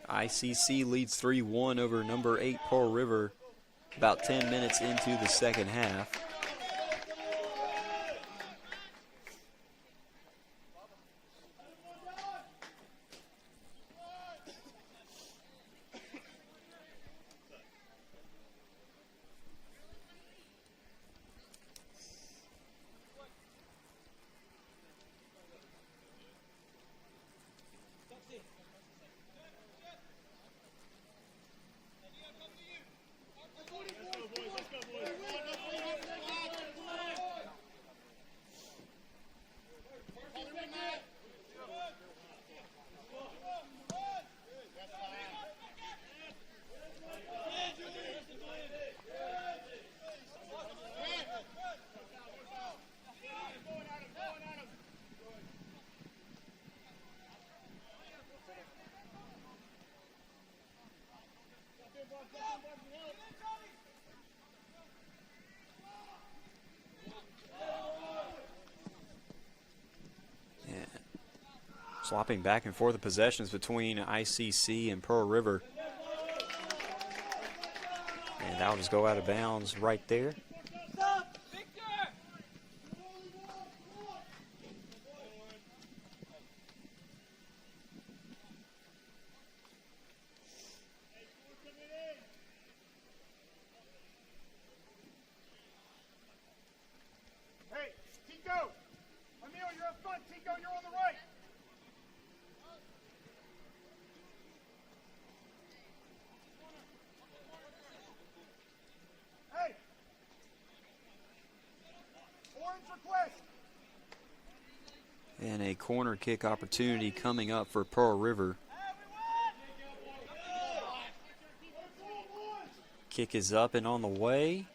ICC leads 3-1 over number 8 Pearl River about 10 minutes into the second half. Swapping back and forth the possessions between ICC and Pearl River. And that'll just go out of bounds right there. Hey, Tico! Emil, you're up front. Tico, you're on the right. Hey! Orange request. And a corner kick opportunity coming up for Pearl River. Kick is up and on the way.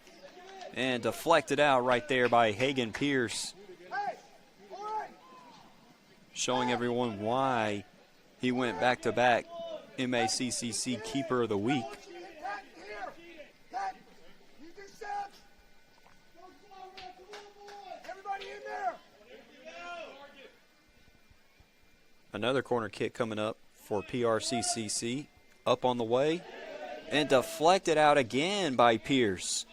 And deflected out right there by Hagan Pierce. Showing everyone why he went back-to-back MACCC Keeper of the Week. Another corner kick coming up for PRCCC. Up on the way. And deflected out again by Pierce.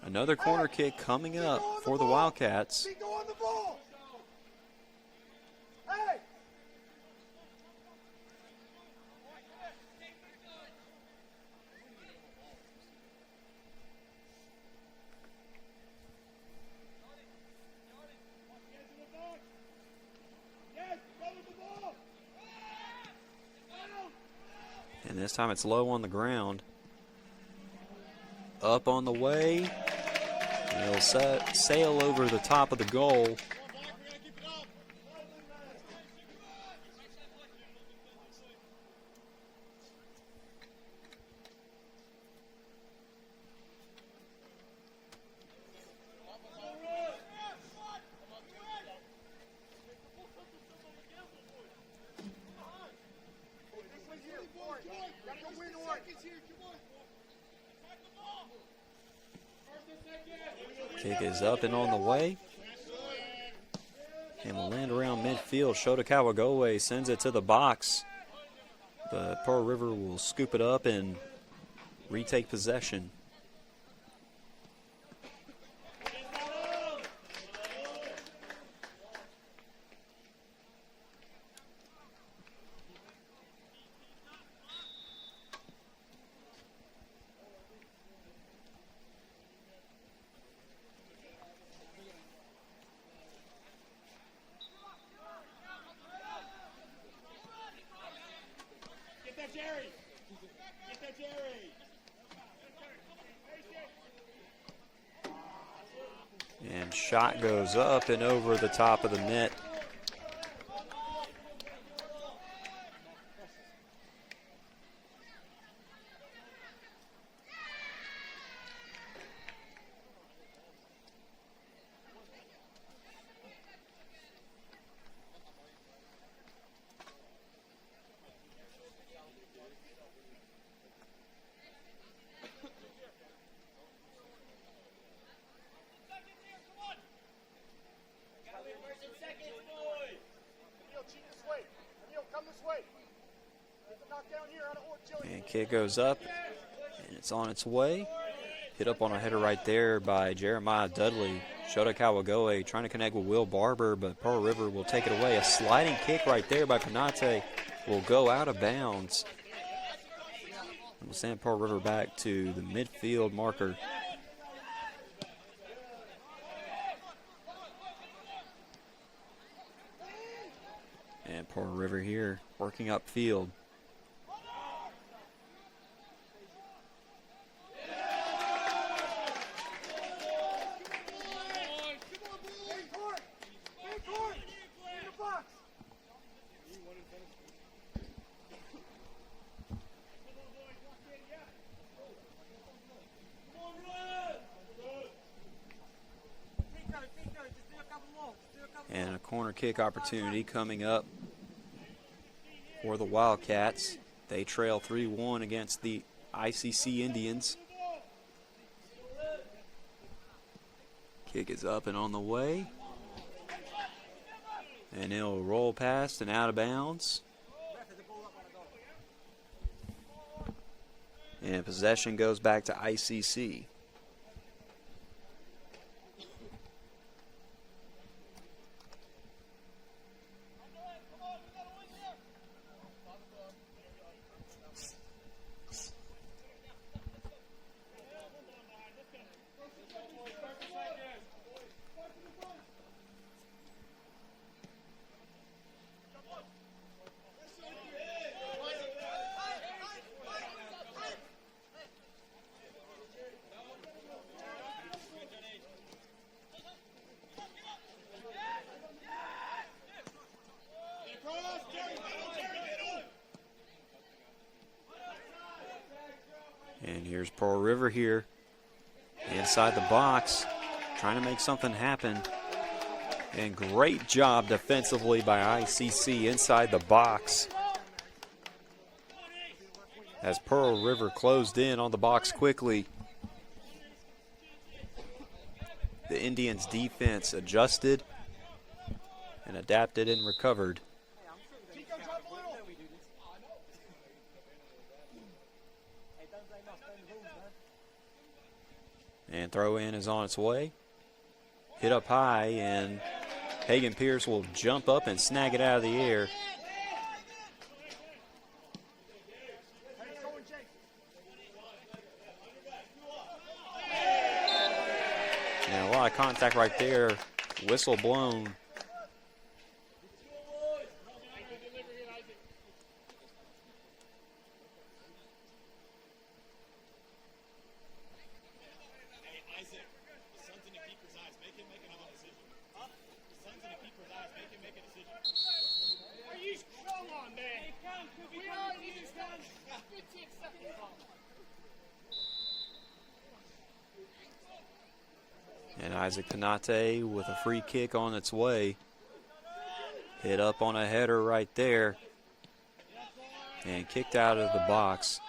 Another corner kick coming up for the Wildcats. And this time it's low on the ground. Up on the way. And it'll sail over the top of the goal. Kick is up and on the way. And will land around midfield. Shota Kawagoe sends it to the box. But Pearl River will scoop it up and retake possession. And shot goes up and over the top of the net. And kick goes up, and it's on its way. Hit up on a header right there by Jeremiah Dudley. Shota Kawagoe trying to connect with Will Barber, but Pearl River will take it away. A sliding kick right there by Penate will go out of bounds. And we'll send Pearl River back to the midfield marker. And Pearl River here working upfield. And a corner kick opportunity coming up for the Wildcats. They trail 3-1 against the ICC Indians. Kick is up and on the way. And it'll roll past and out of bounds. And possession goes back to ICC. And here's Pearl River here inside the box, trying to make something happen. And great job defensively by ICC inside the box, as Pearl River closed in on the box quickly. The Indians' defense adjusted and adapted and recovered. And throw in is on its way. Hit up high, and Hagan Pierce will jump up and snag it out of the air. And a lot of contact right there. Whistle blown. Are you come on, man? We all need to stop. 15 seconds. And Isaac Penate with a free kick on its way. Hit up on a header right there. And kicked out of the box.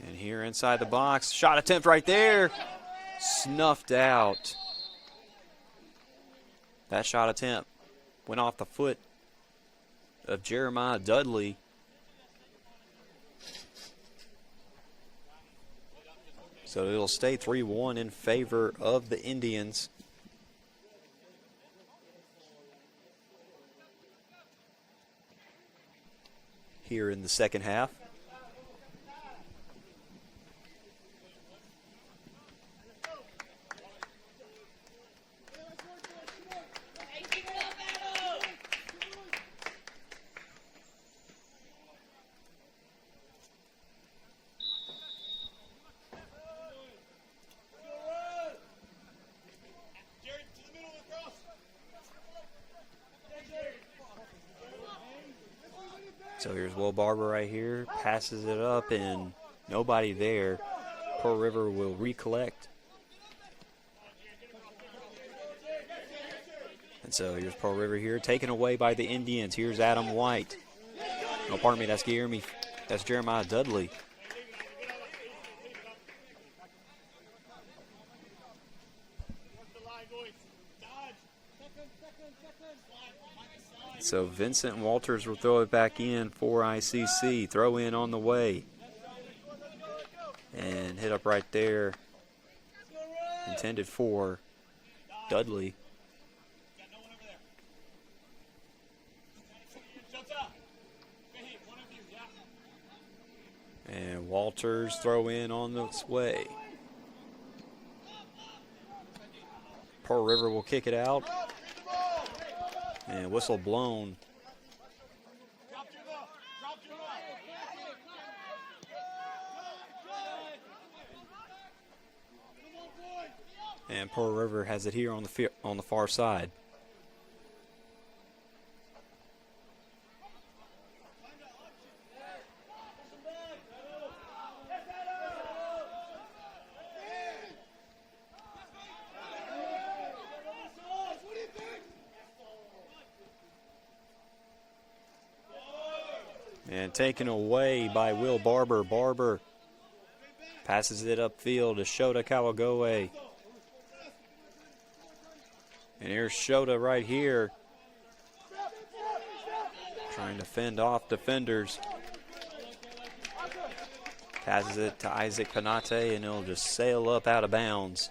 And here inside the box, shot attempt right there, snuffed out. That shot attempt went off the foot of Jeremiah Dudley. So it'll stay 3-1 in favor of the Indians. Here in the second half. So here's Will Barber right here, passes it up, and nobody there. Pearl River will recollect. And so here's Pearl River here, taken away by the Indians. Here's Adam White. No, pardon me, that's Jeremiah Dudley. So Vincent Walters will throw it back in for ICC. Throw in on the way. And hit up right there. Intended for Dudley. And Walters throw in on its way. Pearl River will kick it out. And whistle blown. And Pearl River has it here on the far side. And taken away by Will Barber. Barber passes it upfield to Shota Kawagoe. And here's Shota right here, trying to fend off defenders. Passes it to Isaac Penate, and it'll just sail up out of bounds.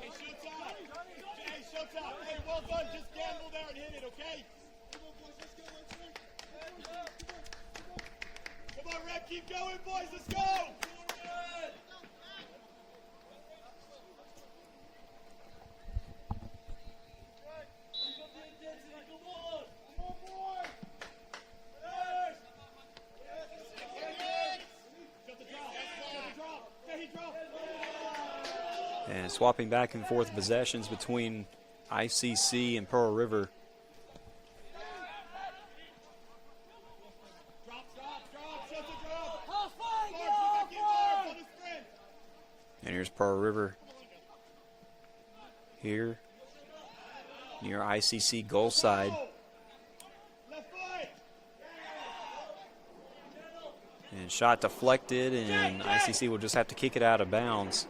Keep going, boys, let's go! And swapping back and forth possessions between ICC and Pearl River. And here's Pearl River here near ICC goal side. And shot deflected, and ICC will just have to kick it out of bounds.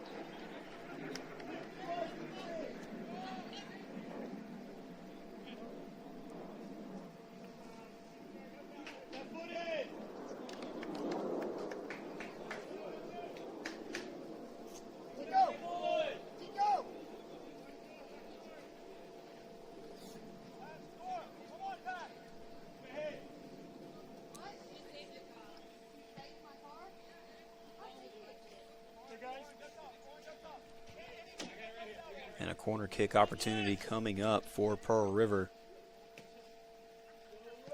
Corner kick opportunity coming up for Pearl River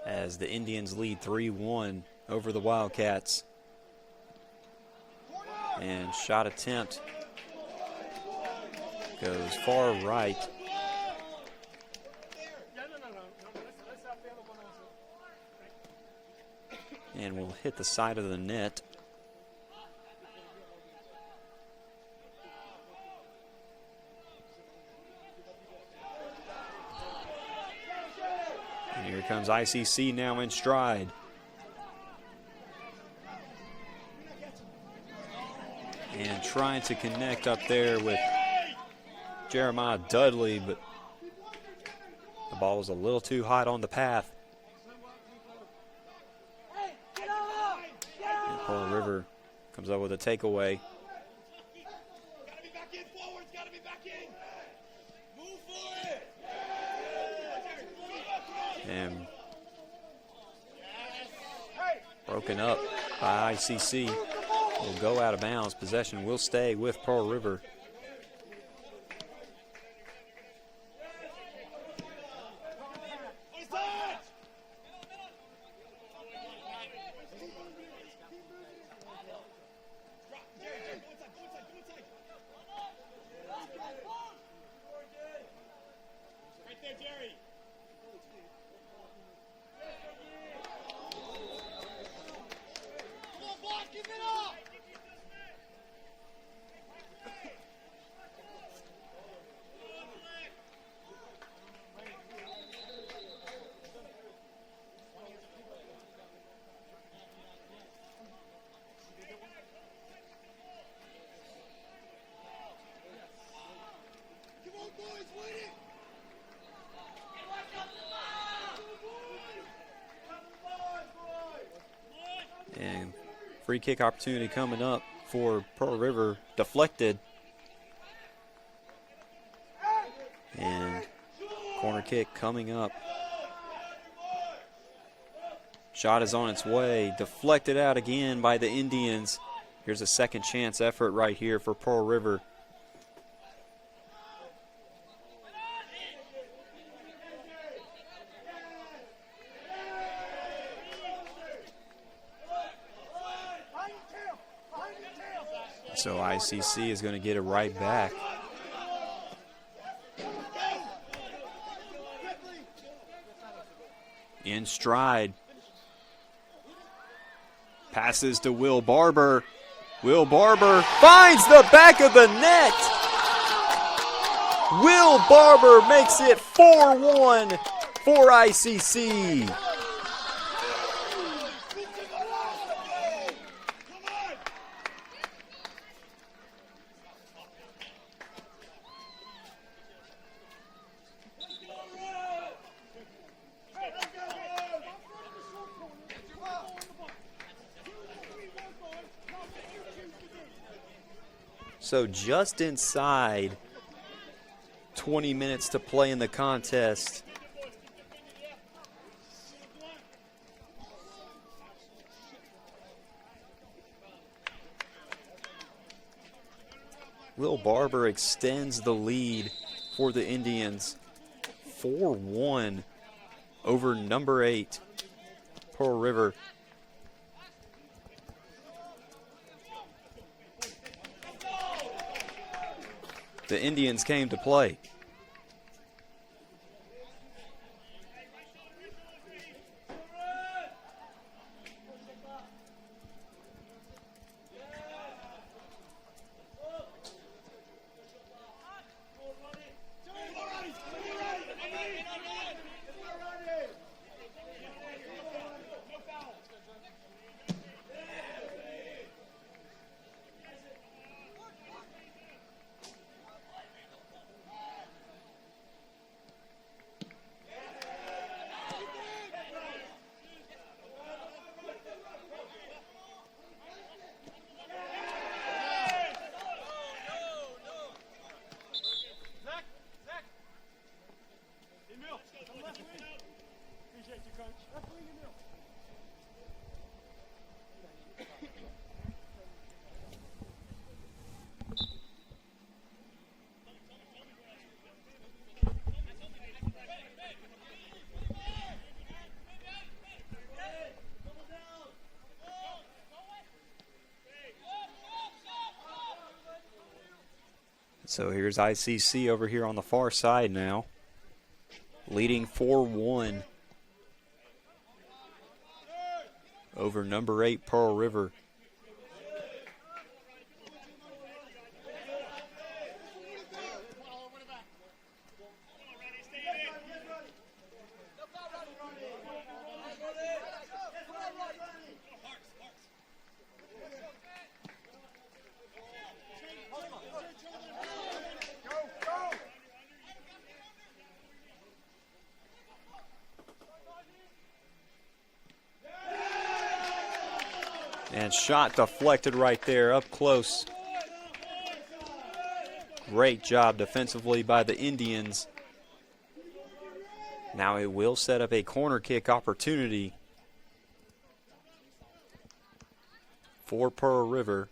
as the Indians lead 3-1 over the Wildcats. And shot attempt goes far right. And will hit the side of the net. And here comes ICC now in stride. And trying to connect up there with Jeremiah Dudley, but the ball was a little too hot on the path. And Pearl River comes up with a takeaway. And broken up by ICC. Will go out of bounds. Possession will stay with Pearl River. And free kick opportunity coming up for Pearl River. Deflected. And corner kick coming up. Shot is on its way. Deflected out again by the Indians. Here's a second chance effort right here for Pearl River. So ICC is going to get it right back. In stride. Passes to Will Barber. Will Barber finds the back of the net. Will Barber makes it 4-1 for ICC. So just inside 20 minutes to play in the contest. Will Barber extends the lead for the Indians. 4-1 over number 8, Pearl River. The Indians came to play. So here's ICC over here on the far side now, leading 4-1 over number 8 Pearl River. And shot deflected right there, up close. Great job defensively by the Indians. Now it will set up a corner kick opportunity for Pearl River.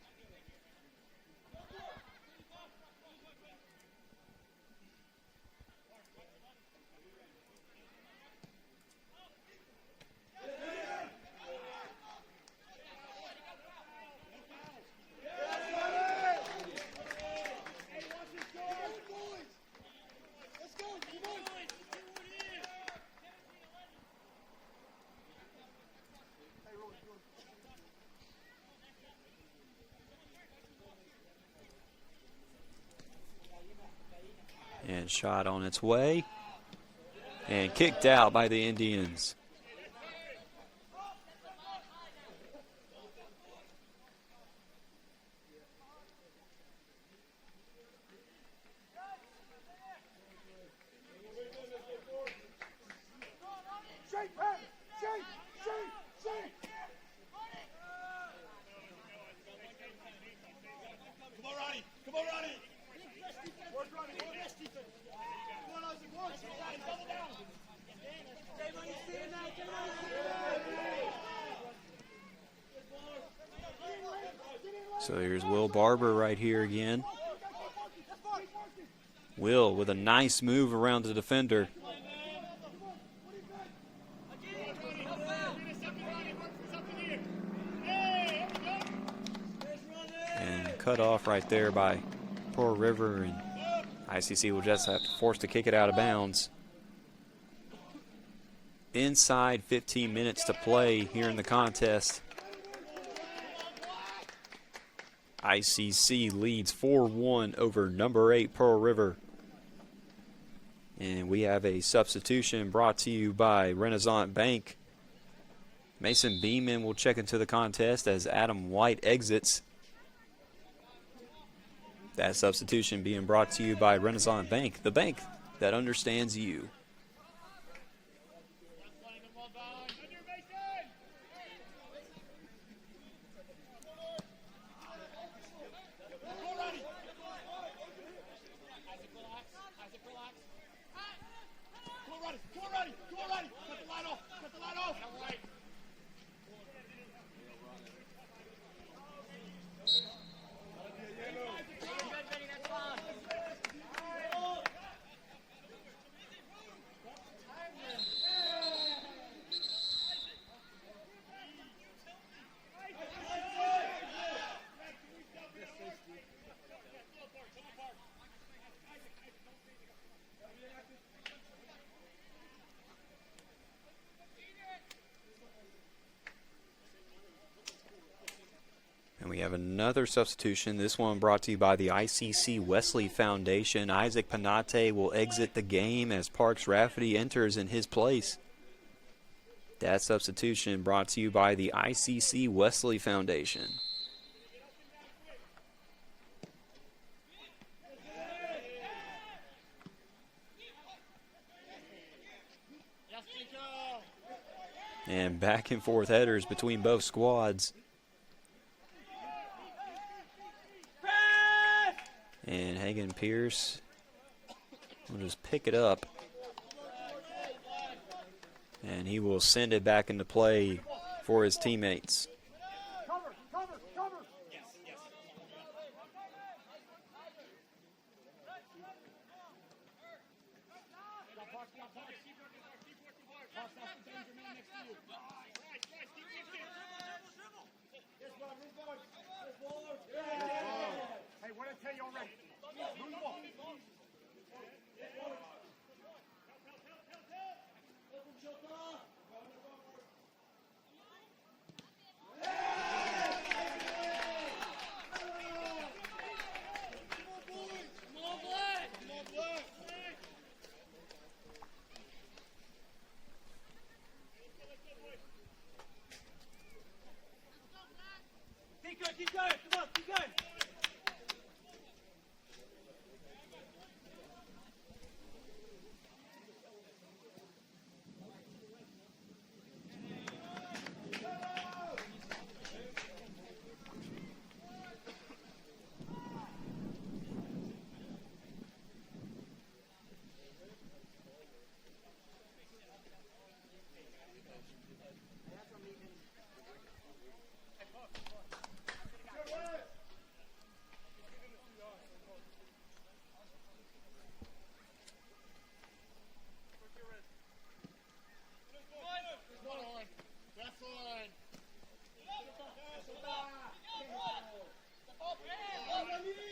And shot on its way. And kicked out by the Indians. So here's Will Barber right here again. Will with a nice move around the defender. And cut off right there by Pearl River, and ICC will just have to force to kick it out of bounds. Inside 15 minutes to play here in the contest. ICC leads 4-1 over number 8 Pearl River. And we have a substitution brought to you by Renaissance Bank. Mason Beeman will check into the contest as Adam White exits. That substitution being brought to you by Renaissance Bank, the bank that understands you. And we have another substitution, this one brought to you by the ICC Wesley Foundation. Isaac Panate will exit the game as Parks Rafferty enters in his place. That substitution brought to you by the ICC Wesley Foundation. And back and forth headers between both squads. And Hagan Pierce will just pick it up. And he will send it back into play for his teammates. Hey, what did I tell you already? Keep going, come on, keep going.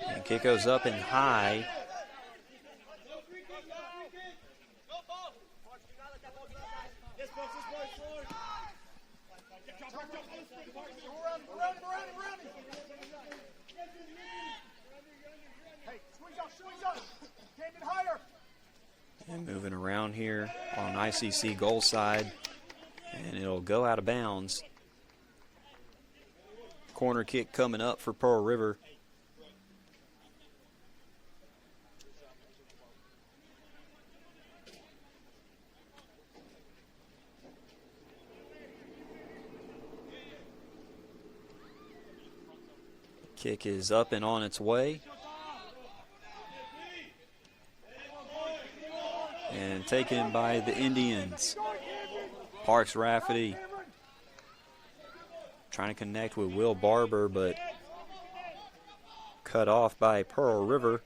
And kick goes up and high. And moving around here on ICC goal side, and it'll go out of bounds. Corner kick coming up for Pearl River. Kick is up and on its way. And taken by the Indians. Parks Rafferty trying to connect with Will Barber, but cut off by Pearl River.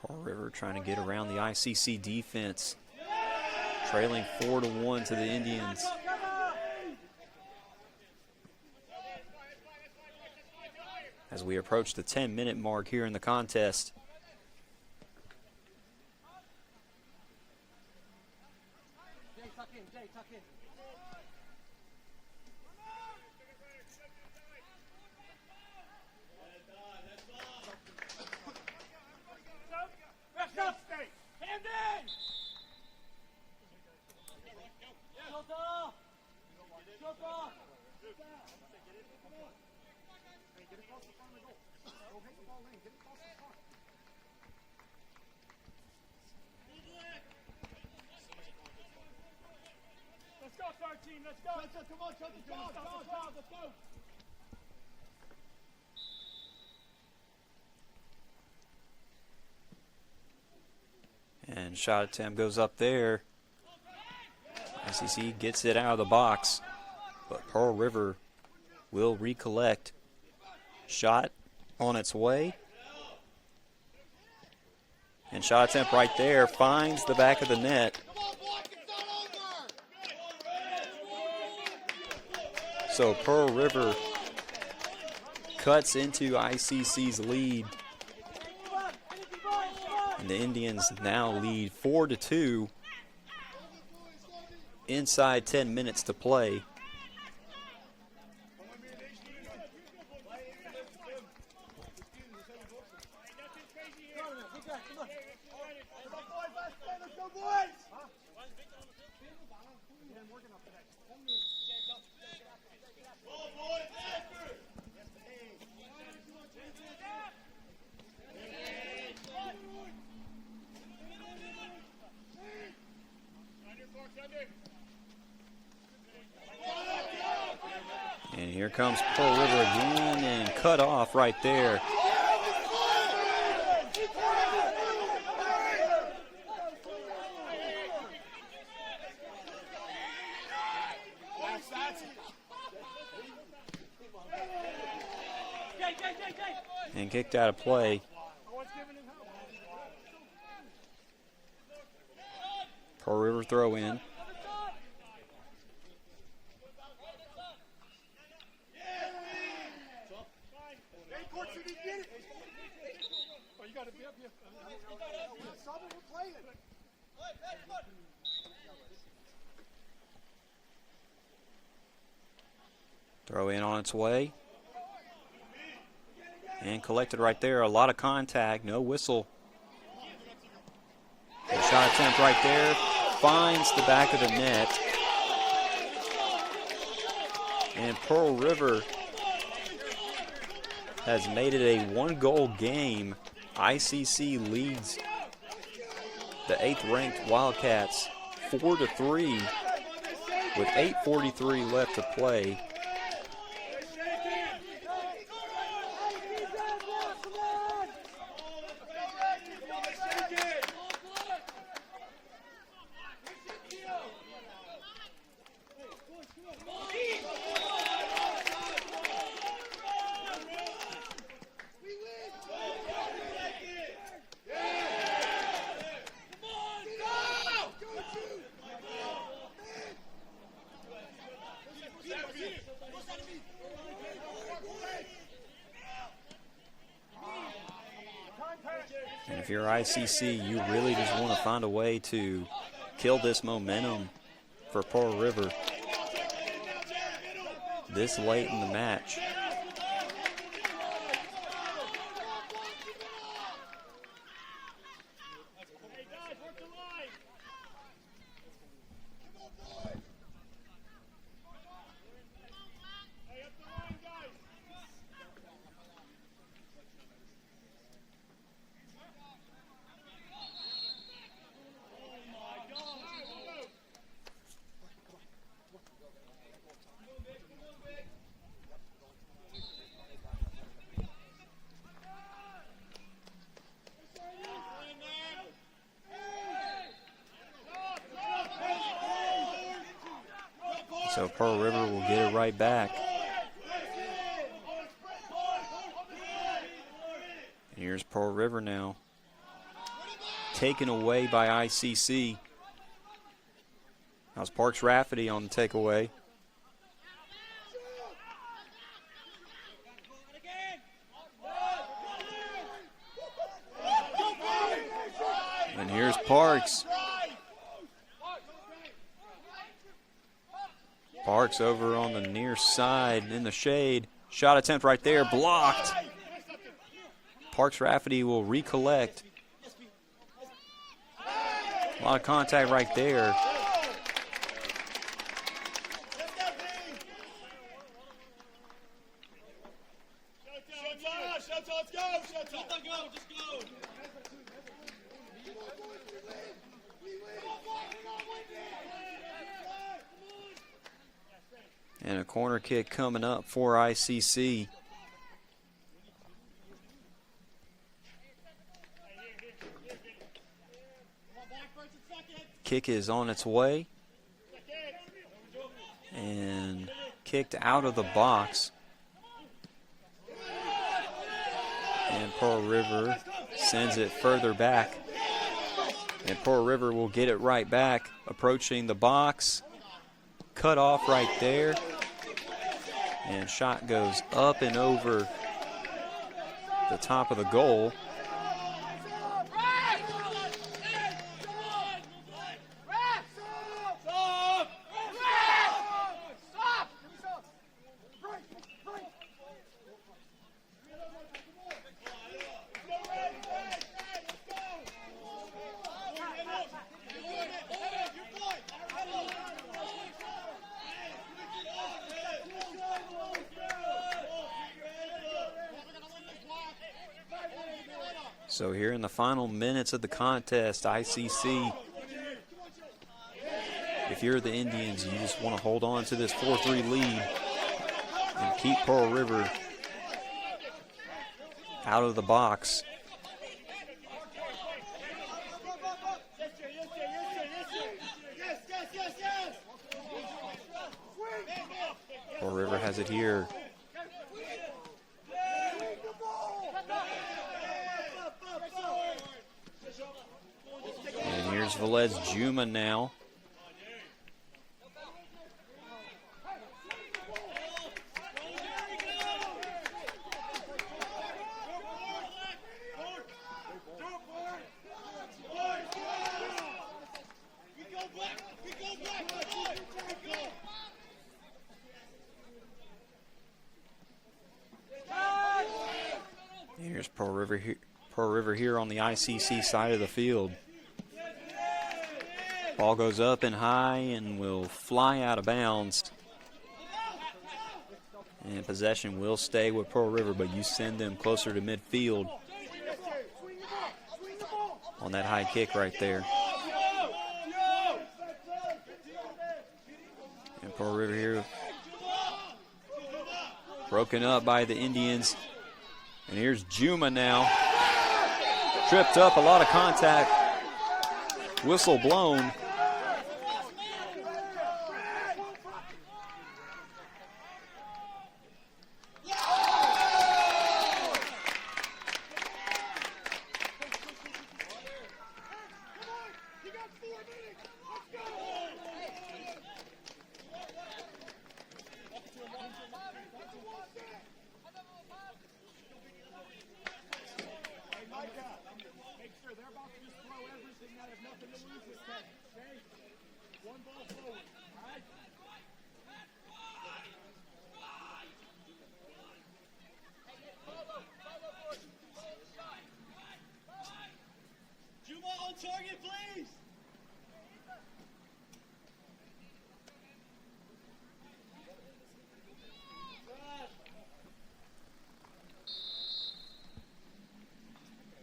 Pearl River trying to get around the ICC defense, trailing 4-1 to the Indians. As we approach the 10-minute mark here in the contest. Let's go, Star Team, let's go. Come on, let's go. And shot attempt goes up there. ICC gets it out of the box, but Pearl River will recollect. Shot on its way. And shot attempt right there finds the back of the net. So Pearl River cuts into ICC's lead. And the Indians now lead 4-2. Inside 10 minutes to play. comes Pearl River again and cut off right there. And kicked out of play. Pearl River throw in. Throw in on its way. And collected right there. A lot of contact, no whistle. The shot attempt right there finds the back of the net. And Pearl River has made it a one-goal game. ICC leads the 8th-ranked Wildcats 4-3 with 8:43 left to play. And if you're ICC, you really just want to find a way to kill this momentum for Pearl River this late in the match. So Pearl River will get it right back. Here's Pearl River now. Taken away by ICC. How's Parks Rafferty on the takeaway? And here's Parks. Parks over on the near side in the shade. Shot attempt right there, blocked. Parks Rafferty will recollect. A lot of contact right there. And a corner kick coming up for ICC. Kick is on its way. And kicked out of the box. And Pearl River sends it further back. And Pearl River will get it right back, approaching the box. Cut off right there. And shot goes up and over the top of the goal. So here in the final minutes of the contest, ICC, if you're the Indians, you just want to hold on to this 4-3 lead. and keep Pearl River out of the box. Pearl River has it here. And here's Velez Juma now. Here's Pearl River here on the ICC side of the field. Ball goes up and high and will fly out of bounds. And possession will stay with Pearl River, but you send them closer to midfield on that high kick right there. And Pearl River here broken up by the Indians. And here's Juma now. Tripped up, a lot of contact. Whistle blown.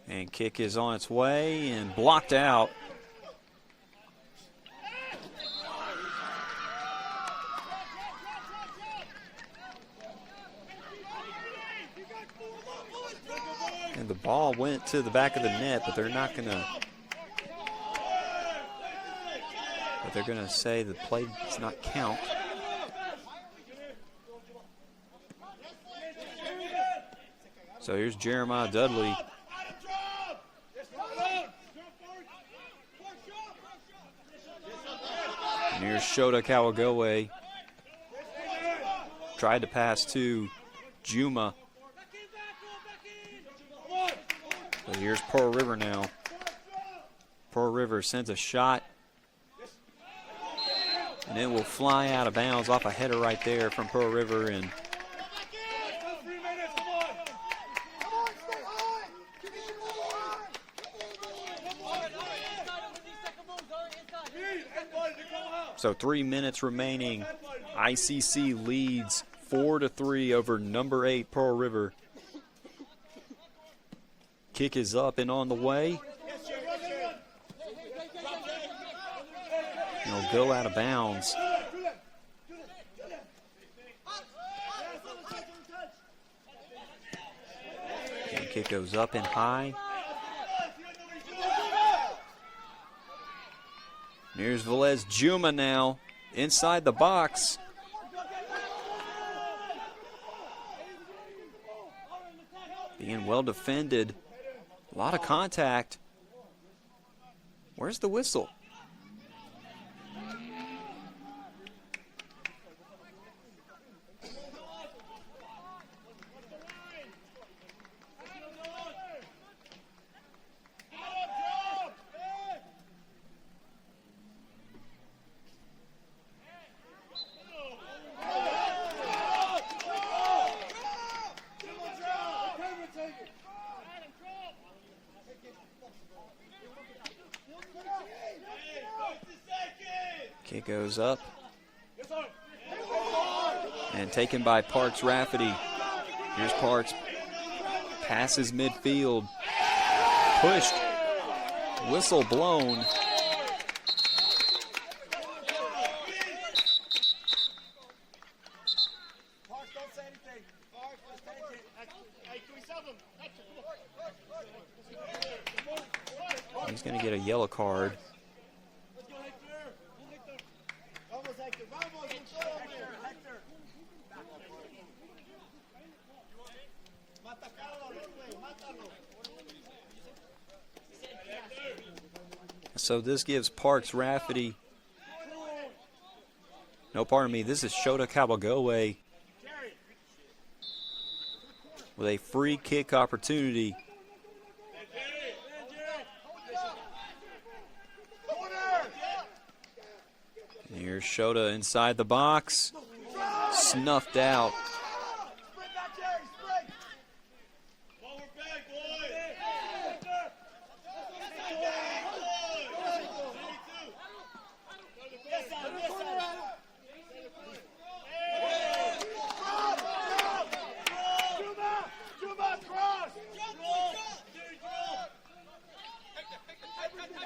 And kick is on its way and blocked out. And the ball went to the back of the net, but they're not gonna. But they're gonna say the play does not count. So here's Jeremiah Dudley. And here's Shota Kawagoe. Tried to pass to Juma. But here's Pearl River now. Pearl River sends a shot. And it will fly out of bounds off a header right there from Pearl River. And so 3 minutes remaining. ICC leads 4-3 over number 8 Pearl River. Kick is up and on the way. It'll go out of bounds. And kick goes up and high. Here's Velez Juma now inside the box. Being well defended. A lot of contact. Where's the whistle? Kick goes up. And taken by Parks Rafferty. Here's Parks. Passes midfield. Pushed. Whistle blown. He's going to get a yellow card. So this gives Parks Rafferty, no, pardon me, this is Shota Kabagoe with a free kick opportunity. And here's Shota inside the box, snuffed out.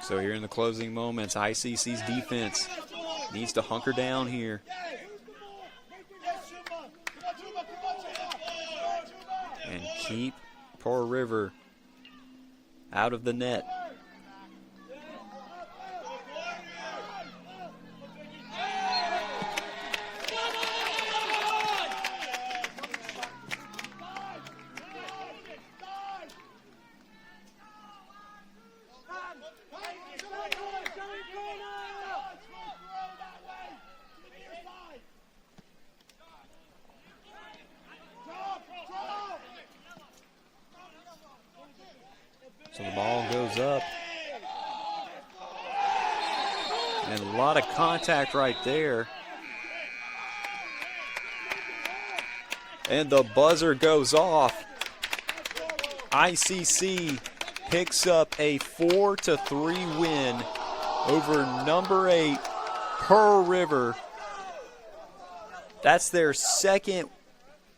So here in the closing moments, ICC's defense needs to hunker down here. And keep Pearl River out of the net. So the ball goes up. And a lot of contact right there. And the buzzer goes off. ICC picks up a 4-3 win over number 8 Pearl River. That's their second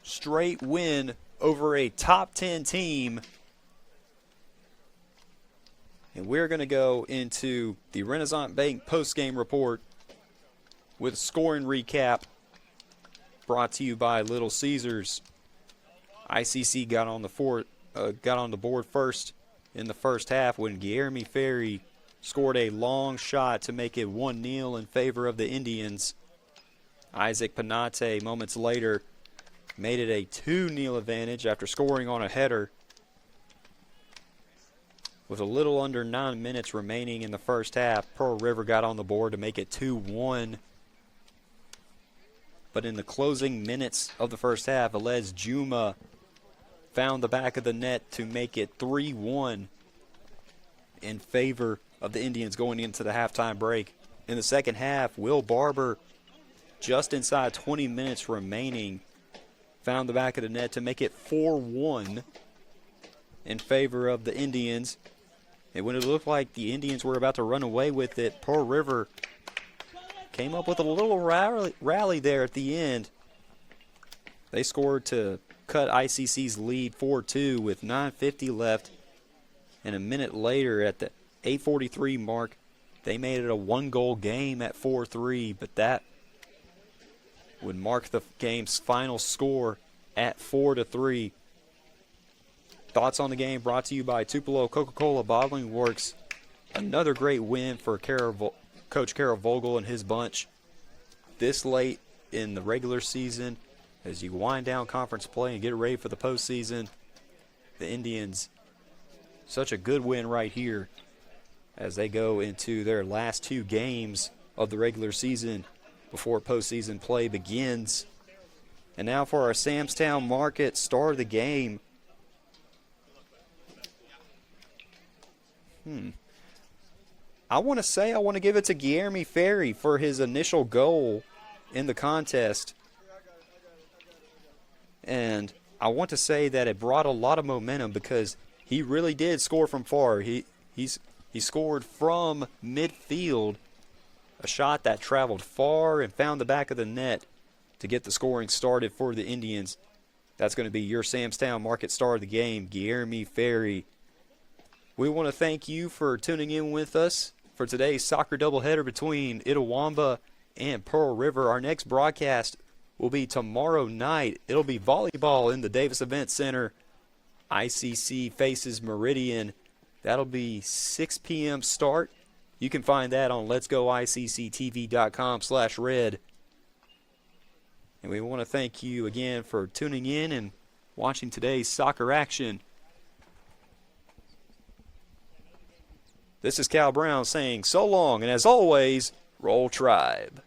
straight win over a top 10 team. And we're going to go into the Renaissance Bank post-game report with a scoring recap brought to you by Little Caesars. ICC got on the board first in the first half when Guillermo Ferry scored a long shot to make it 1-0 in favor of the Indians. Isaac Panate moments later made it a 2-0 advantage after scoring on a header. With a little under 9 minutes remaining in the first half, Pearl River got on the board to make it 2-1. But in the closing minutes of the first half, Alez Juma found the back of the net to make it 3-1 in favor of the Indians going into the halftime break. In the second half, Will Barber, just inside 20 minutes remaining, found the back of the net to make it 4-1 in favor of the Indians. And when it looked like the Indians were about to run away with it, Pearl River came up with a little rally there at the end. They scored to cut ICC's lead 4-2 with 9:50 left. And a minute later at the 8:43 mark, they made it a one-goal game at 4-3. But that would mark the game's final score at 4-3. Thoughts on the game brought to you by Tupelo Coca-Cola Bottling Works. Another great win for Coach Carol Vogel and his bunch this late in the regular season. As you wind down conference play and get ready for the postseason, the Indians, such a good win right here as they go into their last 2 games of the regular season before postseason play begins. And now for our Samstown Market star of the game. I want to give it to Guillermo Ferry for his initial goal in the contest. And I want to say that it brought a lot of momentum because he really did score from far. He scored from midfield, a shot that traveled far and found the back of the net to get the scoring started for the Indians. That's going to be your Samstown Market star of the game, Guillermo Ferry. We want to thank you for tuning in with us for today's soccer doubleheader between Itawamba and Pearl River. Our next broadcast will be tomorrow night. It'll be volleyball in the Davis Event Center. ICC faces Meridian. That'll be 6 p.m. start. You can find that on letsgoicctv.com/red. And we want to thank you again for tuning in and watching today's soccer action. This is Cal Brown saying so long, and as always, roll Tribe.